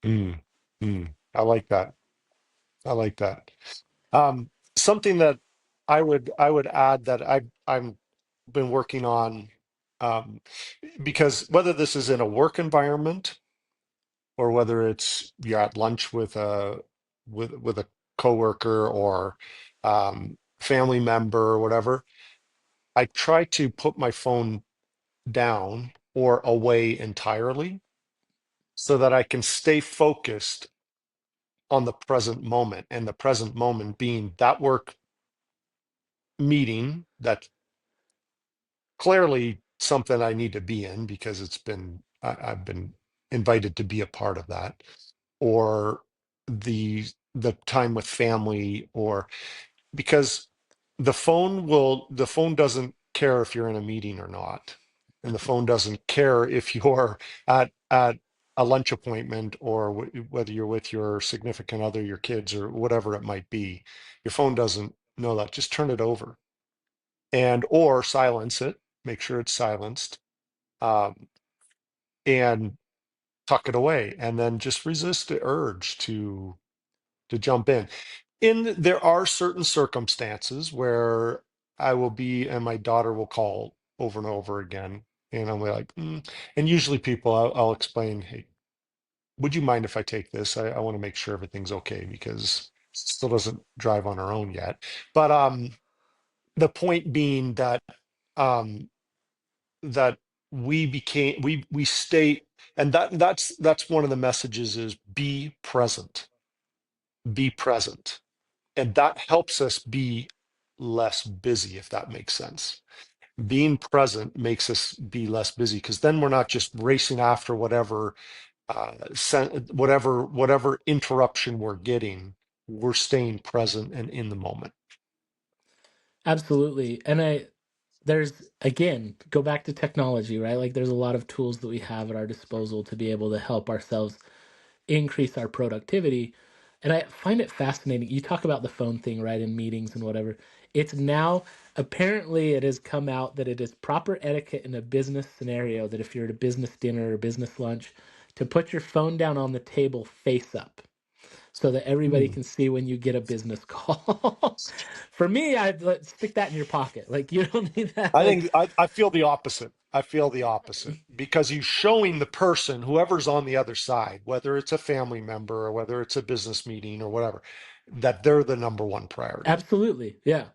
Mm. Mm. I like that. I like that. Something that I would add that I'm been working on, um, because whether this is in a work environment or whether it's you're at lunch with a coworker or family member or whatever, I try to put my phone down or away entirely so that I can stay focused on the present moment, and the present moment being that work meeting that clearly something I need to be in because I've been invited to be a part of that, or the time with family, or because the phone doesn't care if you're in a meeting or not, and the phone doesn't care if you're at a lunch appointment or whether you're with your significant other, your kids, or whatever it might be. Your phone doesn't know that. Just turn it over and or silence it, make sure it's silenced, um, and tuck it away, and then just resist the urge to jump in. There are certain circumstances where I will be, and my daughter will call over and over again, and I'm like, and usually people, I'll explain, hey, would you mind if I take this? I want to make sure everything's okay because she still doesn't drive on her own yet. But the point being that um, that we stay, and that's one of the messages is be present, and that helps us be less busy, if that makes sense. Being present makes us be less busy because then we're not just racing after whatever interruption we're getting. We're staying present and in the moment. Absolutely. And there's, again, go back to technology, right? Like there's a lot of tools that we have at our disposal to be able to help ourselves increase our productivity. And I find it fascinating. You talk about the phone thing, right, in meetings and whatever. It's now, apparently, it has come out that it is proper etiquette in a business scenario that if you're at a business dinner or business lunch, to put your phone down on the table face up so that everybody Hmm. can see when you get a business call. For me, I'd stick that in your pocket. Like, you don't need that. I Like, think I feel the opposite. I feel the opposite because you're showing the person, whoever's on the other side, whether it's a family member or whether it's a business meeting or whatever, that they're the number one priority. absolutely. Yeah.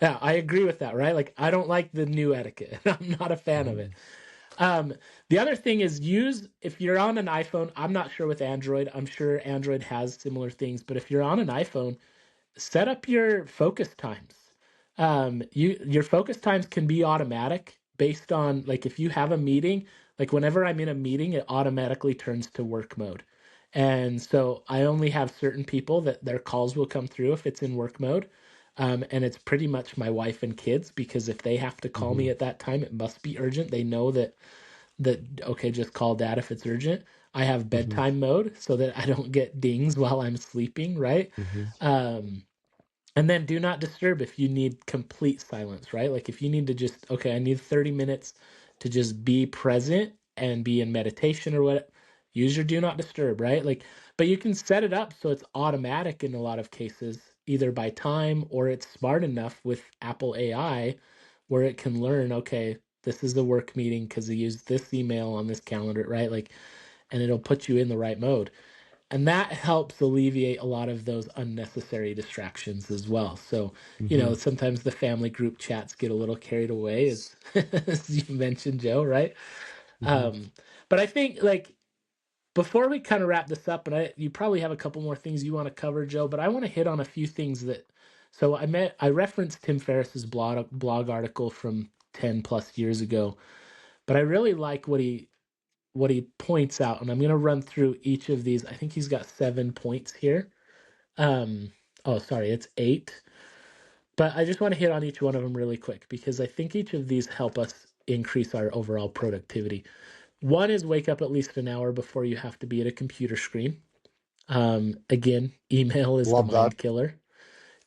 Yeah, I agree with that, right? Like, I don't like the new etiquette. I'm not a fan of it. Mhm. Um, the other thing is if you're on an iPhone, I'm not sure with Android. I'm sure Android has similar things, but if you're on an iPhone, set up your focus times. Your focus times can be automatic based on, like, if you have a meeting, like whenever I'm in a meeting, it automatically turns to work mode. And so I only have certain people that their calls will come through if it's in work mode. And it's pretty much my wife and kids, because if they have to call me Mhm. at that time, it must be urgent. They know that okay, just call dad if it's urgent. I have Mhm. bedtime mode so that I don't get dings while I'm sleeping, right? Mhm. Um, and then do not disturb if you need complete silence, right? Like if you need to just, okay, I need 30 minutes to just be present and be in meditation or what, use your do not disturb, right? Like, but you can set it up so it's automatic in a lot of cases, either by time or it's smart enough with Apple AI where it can learn, okay, this is the work meeting because they use this email on this calendar, right? Like, and it'll put you in the right mode. And that helps alleviate a lot of those unnecessary distractions as well. So, Mhm. sometimes the family group chats get a little carried away, as, as you mentioned, Joe, right? Mhm. Um, but I think, like, before we kind of wrap this up, and you probably have a couple more things you want to cover, Joe, but I want to hit on a few things that. So I referenced Tim Ferriss's blog article from 10 plus years ago, but I really like what he points out, and I'm going to run through each of these. I think he's got 7 points here. Um, oh, sorry, it's 8. But I just want to hit on each one of them really quick because I think each of these help us increase our overall productivity. One is wake up at least an hour before you have to be at a computer screen. Again, email is the Love that. mind killer.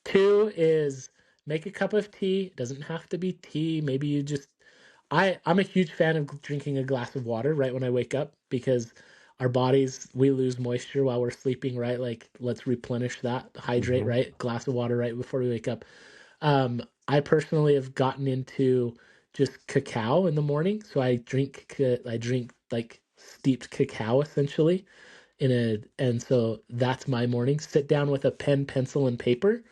Two is make a cup of tea. It doesn't have to be tea. Maybe you just I'm a huge fan of drinking a glass of water right when I wake up because our bodies, we lose moisture while we're sleeping, right? Like let's replenish that, hydrate, Mhm. right? Glass of water right before we wake up. I personally have gotten into just cacao in the morning, so I drink like steeped cacao essentially and so that's my morning. Sit down with a pen, pencil, and paper,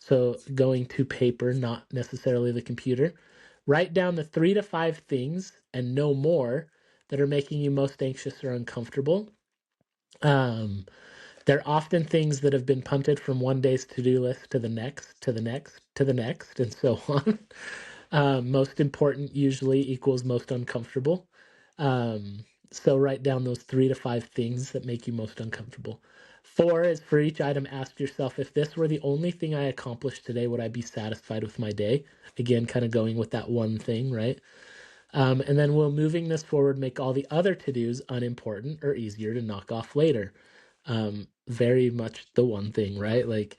so going to paper, not necessarily the computer. Write down the 3 to 5 things and no more that are making you most anxious or uncomfortable. Um, they're often things that have been punted from one day's to-do list to the next, to the next, to the next, and so on. Most important usually equals most uncomfortable. So write down those 3 to 5 things that make you most uncomfortable. 4 is for each item, ask yourself, if this were the only thing I accomplished today, would I be satisfied with my day? Again, kind of going with that one thing, right? And then will moving this forward make all the other to-dos unimportant or easier to knock off later? Very much the one thing, right? Like,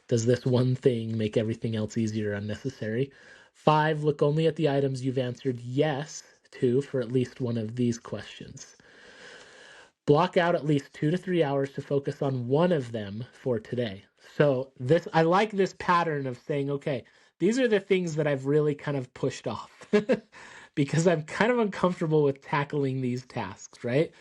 does this one thing make everything else easier or unnecessary? 5, look only at the items you've answered yes to for at least one of these questions. Block out at least 2 to 3 hours to focus on one of them for today. So I like this pattern of saying, okay, these are the things that I've really kind of pushed off because I'm kind of uncomfortable with tackling these tasks, right?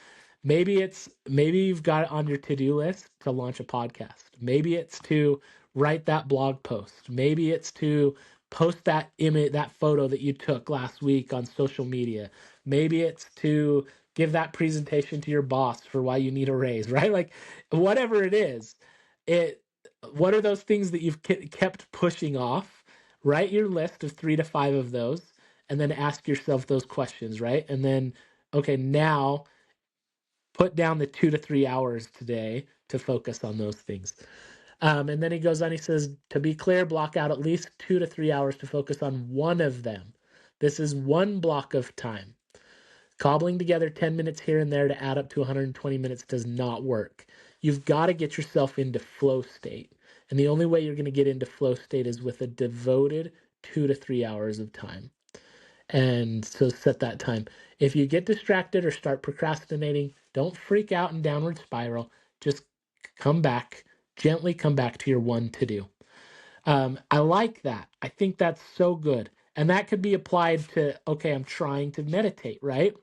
Maybe you've got it on your to-do list to launch a podcast. Maybe it's to write that blog post. Maybe it's to post that image, that photo that you took last week on social media. Maybe it's to give that presentation to your boss for why you need a raise, right? Like whatever it is, it what are those things that you've kept pushing off? Write your list of 3 to 5 of those and then ask yourself those questions, right? And then okay, now put down the 2 to 3 hours today to focus on those things. And then he goes on, he says, to be clear, block out at least 2 to 3 hours to focus on one of them. This is one block of time. Cobbling together 10 minutes here and there to add up to 120 minutes does not work. You've got to get yourself into flow state. And the only way you're going to get into flow state is with a devoted 2 to 3 hours of time. And so set that time. If you get distracted or start procrastinating, don't freak out and downward spiral. Just come back, gently come back to your one to do. I like that. I think that's so good. And that could be applied to, okay, I'm trying to meditate, right?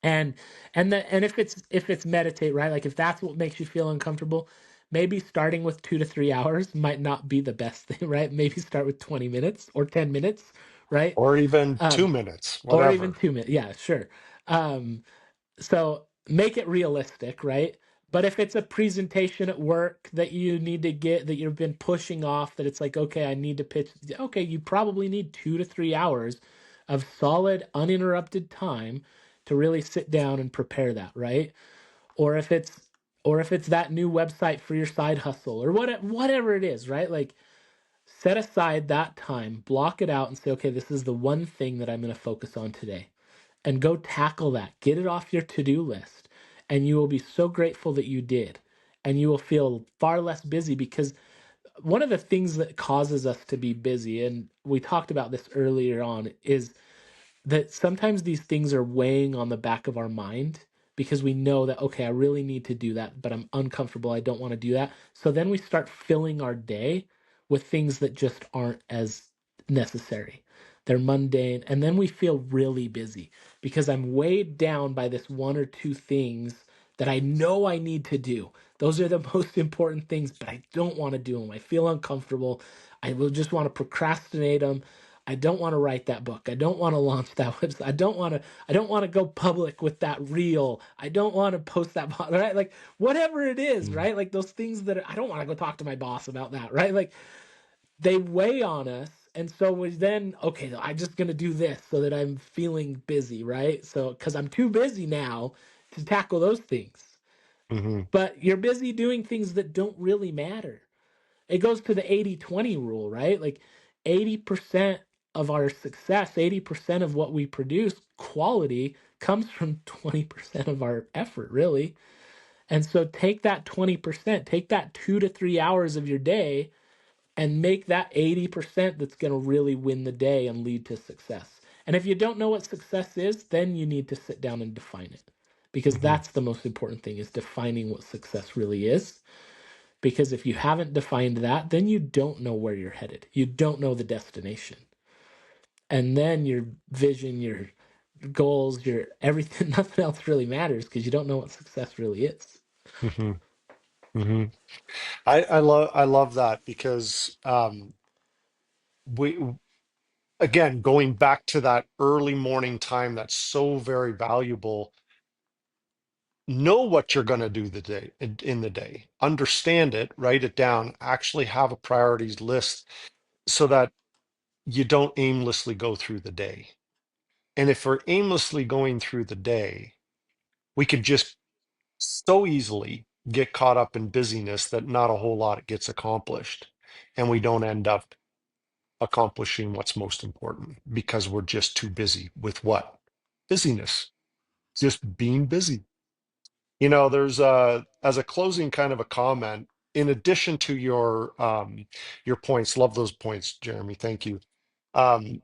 And and if it's meditate, right? Like if that's what makes you feel uncomfortable, maybe starting with 2 to 3 hours might not be the best thing, right? Maybe start with 20 minutes or 10 minutes, right? Or even Um, 2 minutes, or even whatever. 2 minutes. Yeah, sure. Um, so make it realistic, right? But if it's a presentation at work that you need to get that you've been pushing off, that it's like, okay, I need to pitch, okay, you probably need 2 to 3 hours of solid, uninterrupted time to really sit down and prepare that, right? Or if it's or if it's that new website for your side hustle or whatever it is, right? Like set aside that time, block it out and say, okay, this is the one thing that I'm going to focus on today and go tackle that. Get it off your to do list. And you will be so grateful that you did. And you will feel far less busy because one of the things that causes us to be busy, and we talked about this earlier on, is that sometimes these things are weighing on the back of our mind because we know that, okay, I really need to do that, but I'm uncomfortable. I don't want to do that. So then we start filling our day with things that just aren't as necessary. They're mundane. And then we feel really busy because I'm weighed down by this one or two things that I know I need to do. Those are the most important things, but I don't want to do them. I feel uncomfortable. I will just want to procrastinate them. I don't want to write that book. I don't want to launch that website. I don't want to go public with that reel. I don't want to post that, right? Like whatever it is, Mm. right? Like those things that I don't want to go talk to my boss about that, right? Like they weigh on us. And so we then, okay, I'm just going to do this so that I'm feeling busy, right? So, because I'm too busy now to tackle those things. Hmm. But you're busy doing things that don't really matter. It goes to the 80/20 rule, right? Like 80% of our success, 80% of what we produce, quality, comes from 20% of our effort, really. And so take that 20%, take that 2 to 3 hours of your day and make that 80% that's going to really win the day and lead to success. And if you don't know what success is, then you need to sit down and define it. Because Hmm. that's the most important thing is defining what success really is. Because if you haven't defined that, then you don't know where you're headed. You don't know the destination. And then your vision, your goals, your everything, nothing else really matters because you don't know what success really is. Hmm. Hmm. I love that because we again going back to that early morning time that's so very valuable. Know what you're going to do the day in the day. Understand it, write it down, actually have a priorities list so that you don't aimlessly go through the day. And if we're aimlessly going through the day, we could just so easily get caught up in busyness that not a whole lot gets accomplished. And we don't end up accomplishing what's most important because we're just too busy with what? Busyness, just being busy. There's as a closing kind of a comment, in addition to your points, love those points, Jeremy. Thank you. Um,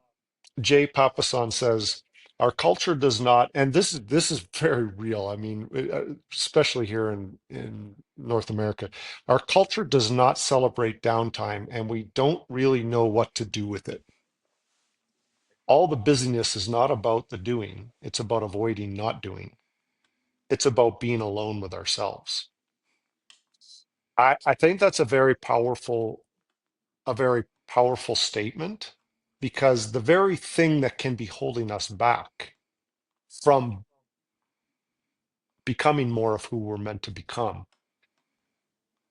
Jay Papasan says, our culture does not, and this is very real. I mean, especially here in North America, our culture does not celebrate downtime, and we don't really know what to do with it. All the busyness is not about the doing; it's about avoiding not doing. It's about being alone with ourselves. I think that's a very powerful statement because the very thing that can be holding us back from becoming more of who we're meant to become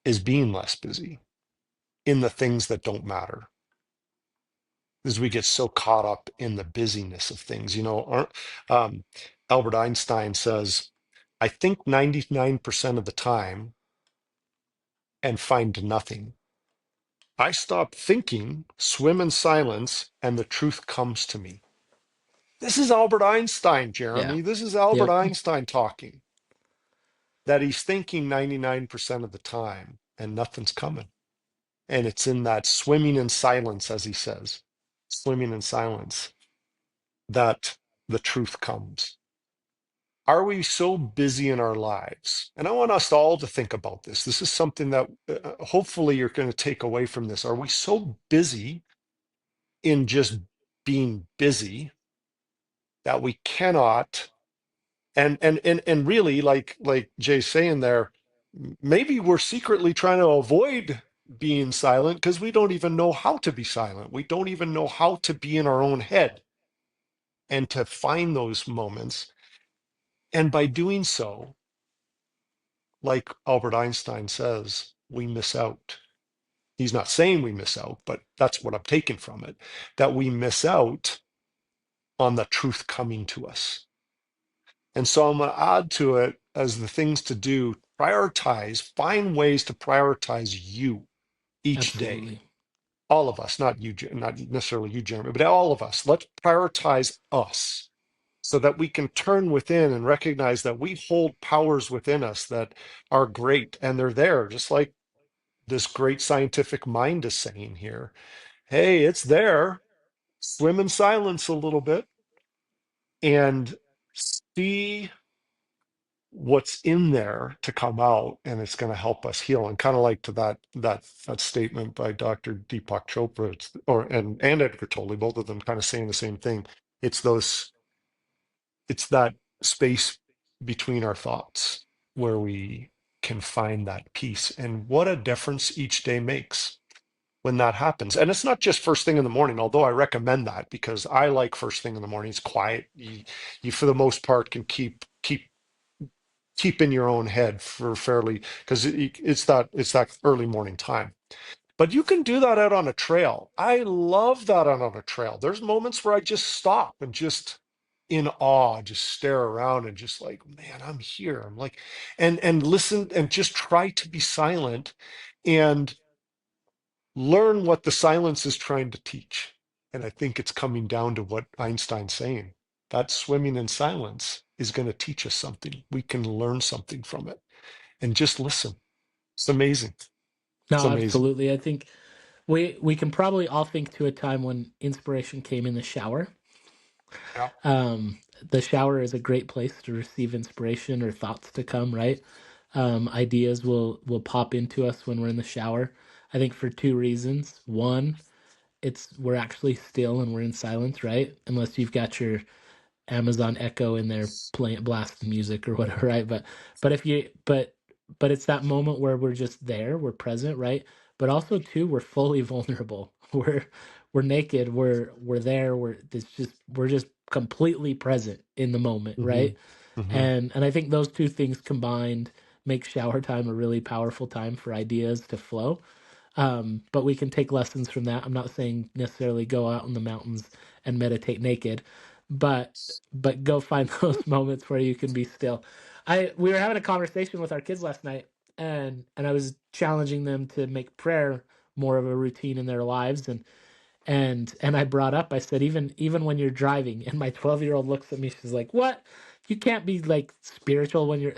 is being less busy in the things that don't matter. As we get so caught up in the busyness of things, um, Albert Einstein says, I think 99% of the time and find nothing. I stop thinking, swim in silence, and the truth comes to me. This is Albert Einstein, Yeah. Jeremy. This is Albert Yep. Einstein talking. that he's thinking 99% of the time and nothing's coming. And it's in that swimming in silence, as he says, swimming in silence, that the truth comes. Are we so busy in our lives? And I want us all to think about this. This is something that hopefully you're going to take away from this. Are we so busy in just being busy that we cannot, and really, like Jay's saying there, maybe we're secretly trying to avoid being silent because we don't even know how to be silent. We don't even know how to be in our own head and to find those moments. And by doing so, like Albert Einstein says, we miss out. He's not saying we miss out, but that's what I'm taking from it, that we miss out on the truth coming to us. And so I'm going to add to it as the things to do, prioritize, find ways to prioritize you each day. Absolutely. All of us, not you, not necessarily you, Jeremy, but all of us. Let's prioritize us so that we can turn within and recognize that we hold powers within us that are great and they're there, just like this great scientific mind is saying here. Hey, it's there. Swim in silence a little bit and see what's in there to come out, and it's going to help us heal. And kind of like to that statement by Dr. Deepak Chopra, and Edgar Tolle, both of them kind of saying the same thing. It's those, it's that space between our thoughts where we can find that peace. And what a difference each day makes when that happens. And it's not just first thing in the morning, although I recommend that because I like first thing in the morning. It's quiet. You for the most part can keep in your own head for fairly, because it's that early morning time. But you can do that out on a trail. I love that out on a trail. There's moments where I just stop and just in awe, just stare around and just like, man, I'm here. I'm like, and listen and just try to be silent and learn what the silence is trying to teach. And I think it's coming down to what Einstein's saying. That swimming in silence is going to teach us something. We can learn something from it and just listen. It's amazing. It's No, amazing. absolutely. I think we can probably all think to a time when inspiration came in the shower. Yeah. The shower is a great place to receive inspiration or thoughts to come, right? Ideas will pop into us when we're in the shower. I think for two reasons. One, it's we're actually still and we're in silence, right? Unless you've got your Amazon Echo in there playing blasting music or whatever, right? But if you but it's that moment where we're just there, we're present, right? But also too, we're fully vulnerable. We're naked, we're there, we're just completely present in the moment, Hmm. right? Hmm. And I think those two things combined make shower time a really powerful time for ideas to flow. But we can take lessons from that. I'm not saying necessarily go out in the mountains and meditate naked, but go find those moments where you can be still. We were having a conversation with our kids last night, and I was challenging them to make prayer more of a routine in their lives, and I brought up, I said, even when you're driving, and my 12-year-old looks at me, she's like, "What? You can't be like spiritual when you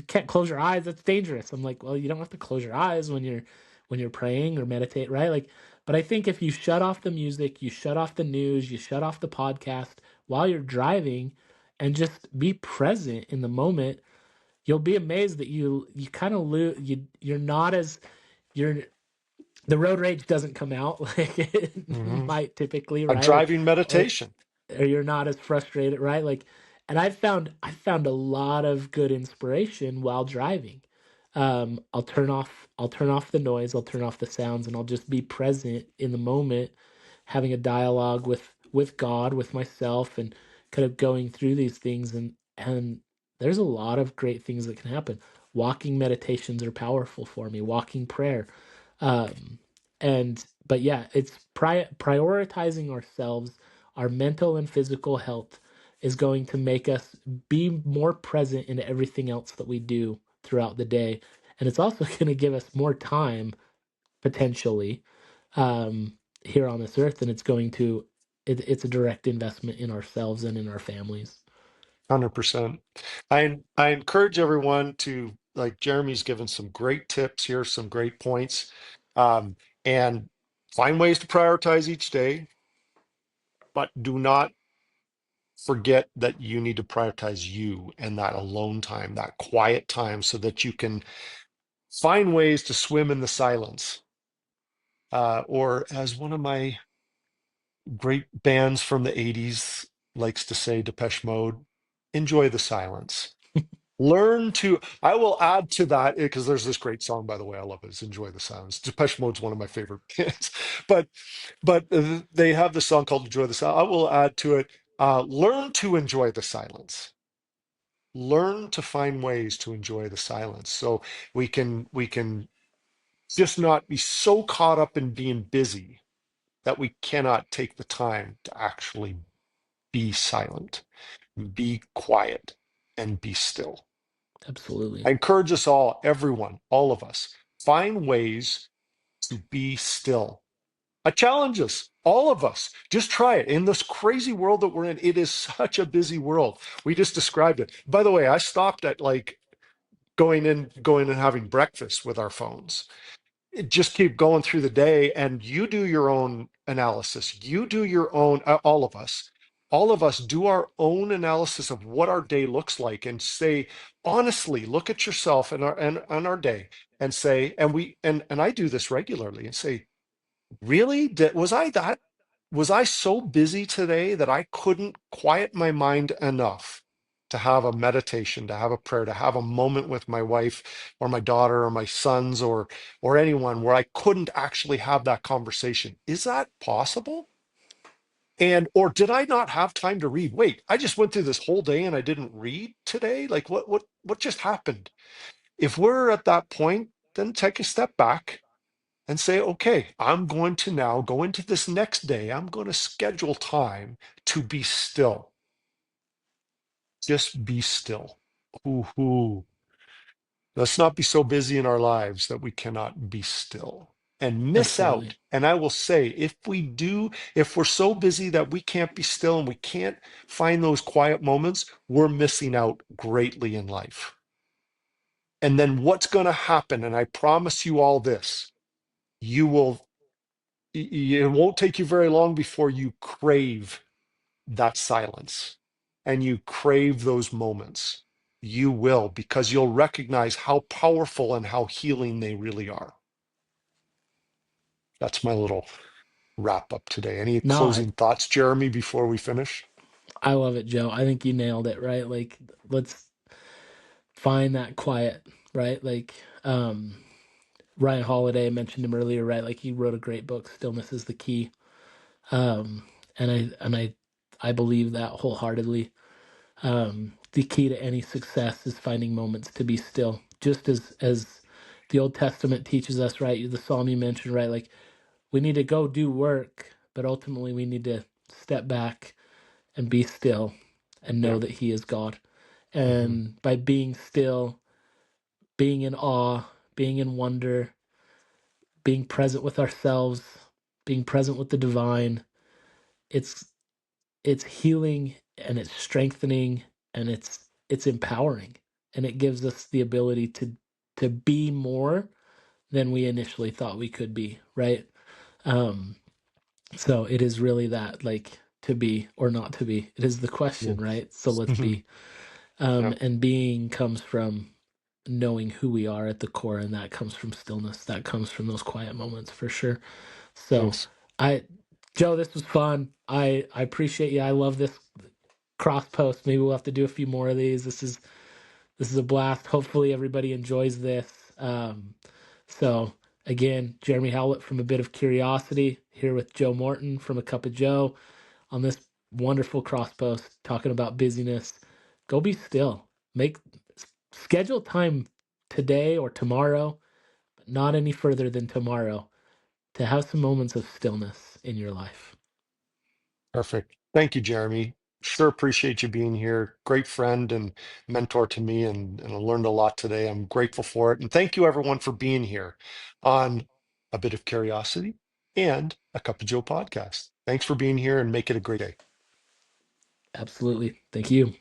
can't close your eyes. That's dangerous." I'm like, "Well, you don't have to close your eyes when you're praying or meditate, right?" Like, but I think if you shut off the music, you shut off the news, you shut off the podcast while you're driving, and just be present in the moment, you'll be amazed that you kind of lose. You're not as you're the road rage doesn't come out like it Hmm. might typically, A right? driving Or, meditation. or you're not as frustrated, right? Like, and I found a lot of good inspiration while driving. I'll turn off the noise, I'll turn off the sounds, and I'll just be present in the moment, having a dialogue with God, with myself, and kind of going through these things. And there's a lot of great things that can happen. Walking meditations are powerful for me. Walking prayer, um, and but yeah, it's prioritizing ourselves, our mental and physical health is going to make us be more present in everything else that we do throughout the day. And it's also going to give us more time potentially here on this earth. And it's going to, it's a direct investment in ourselves and in our families. 100%. I encourage everyone to, like Jeremy's given some great tips here, some great points, and find ways to prioritize each day, but do not forget that you need to prioritize you and that alone time, that quiet time, so that you can find ways to swim in the silence. Or as one of my great bands from the 80s likes to say, Depeche Mode, enjoy the silence. Learn to, I will add to that because there's this great song, by the way, I love it. It's Enjoy the Silence. Depeche Mode's one of my favorite bands, but they have the song called Enjoy the Silence. I will add to it, learn to enjoy the silence. Learn to find ways to enjoy the silence. So we can just not be so caught up in being busy that we cannot take the time to actually be silent, be quiet, and be still. I Absolutely. encourage us all, everyone, all of us, find ways to be still. I challenge us, all of us, just try it. In this crazy world that we're in, it is such a busy world. We just described it. By the way, I stopped at like going and having breakfast with our phones. Just keep going through the day, and you do your own analysis. You do your own, all of us do our own analysis of what our day looks like, and say honestly, look at yourself and our day, and say, and I do this regularly, and say, really, was I so busy today that I couldn't quiet my mind enough to have a meditation, to have a prayer, to have a moment with my wife or my daughter or my sons or anyone where I couldn't actually have that conversation? Is that possible? And or did I not have time to read? Wait, I just went through this whole day and I didn't read today? Like what just happened? If we're at that point, then take a step back and say, okay, I'm going to now go into this next day. I'm going to schedule time to be still. Just be still. Ooh. Let's not be so busy in our lives that we cannot be still and miss Absolutely. out. And I will say, if we do, if we're so busy that we can't be still and we can't find those quiet moments, we're missing out greatly in life. And then what's going to happen? And I promise you all this, you will it won't take you very long before you crave that silence and you crave those moments. You will, because you'll recognize how powerful and how healing they really are. That's my little wrap up today. Any No, closing thoughts, Jeremy, before we finish? I love it, Joe. I think you nailed it, right? Like, let's find that quiet, right? Like, Ryan Holiday, I mentioned him earlier, right? Like, he wrote a great book, Stillness is the Key. Um, and I believe that wholeheartedly. The key to any success is finding moments to be still, just as the Old Testament teaches us, right? The Psalm you mentioned, right? Like, we need to go do work, but ultimately we need to step back and be still and know Yeah. that He is God. Hmm. And by being still, being in awe, being in wonder, being present with ourselves, being present with the divine, it's it's healing and it's strengthening and it's empowering, and it gives us the ability to be more than we initially thought we could be, right? Um so it is really that, like, to be or not to be. It is the question, Yeah. right? So let's Mhm. be. Yeah. And being comes from knowing who we are at the core, and that comes from stillness. That comes from those quiet moments for sure. So Nice. I Joe, this was fun. I appreciate you. I love this cross post. Maybe we'll have to do a few more of these. This is a blast. Hopefully everybody enjoys this. So again, Jeremy Howlett from A Bit of Curiosity here with Joe Morton from A Cup of Joe on this wonderful cross post talking about busyness. Go be still. Make Schedule time today or tomorrow, but not any further than tomorrow, to have some moments of stillness in your life. Perfect. Thank you, Jeremy. Sure appreciate you being here. Great friend and mentor to me, and I learned a lot today. I'm grateful for it. And thank you, everyone, for being here on A Bit of Curiosity and A Cup of Joe podcast. Thanks for being here and make it a great day. Absolutely. Thank you.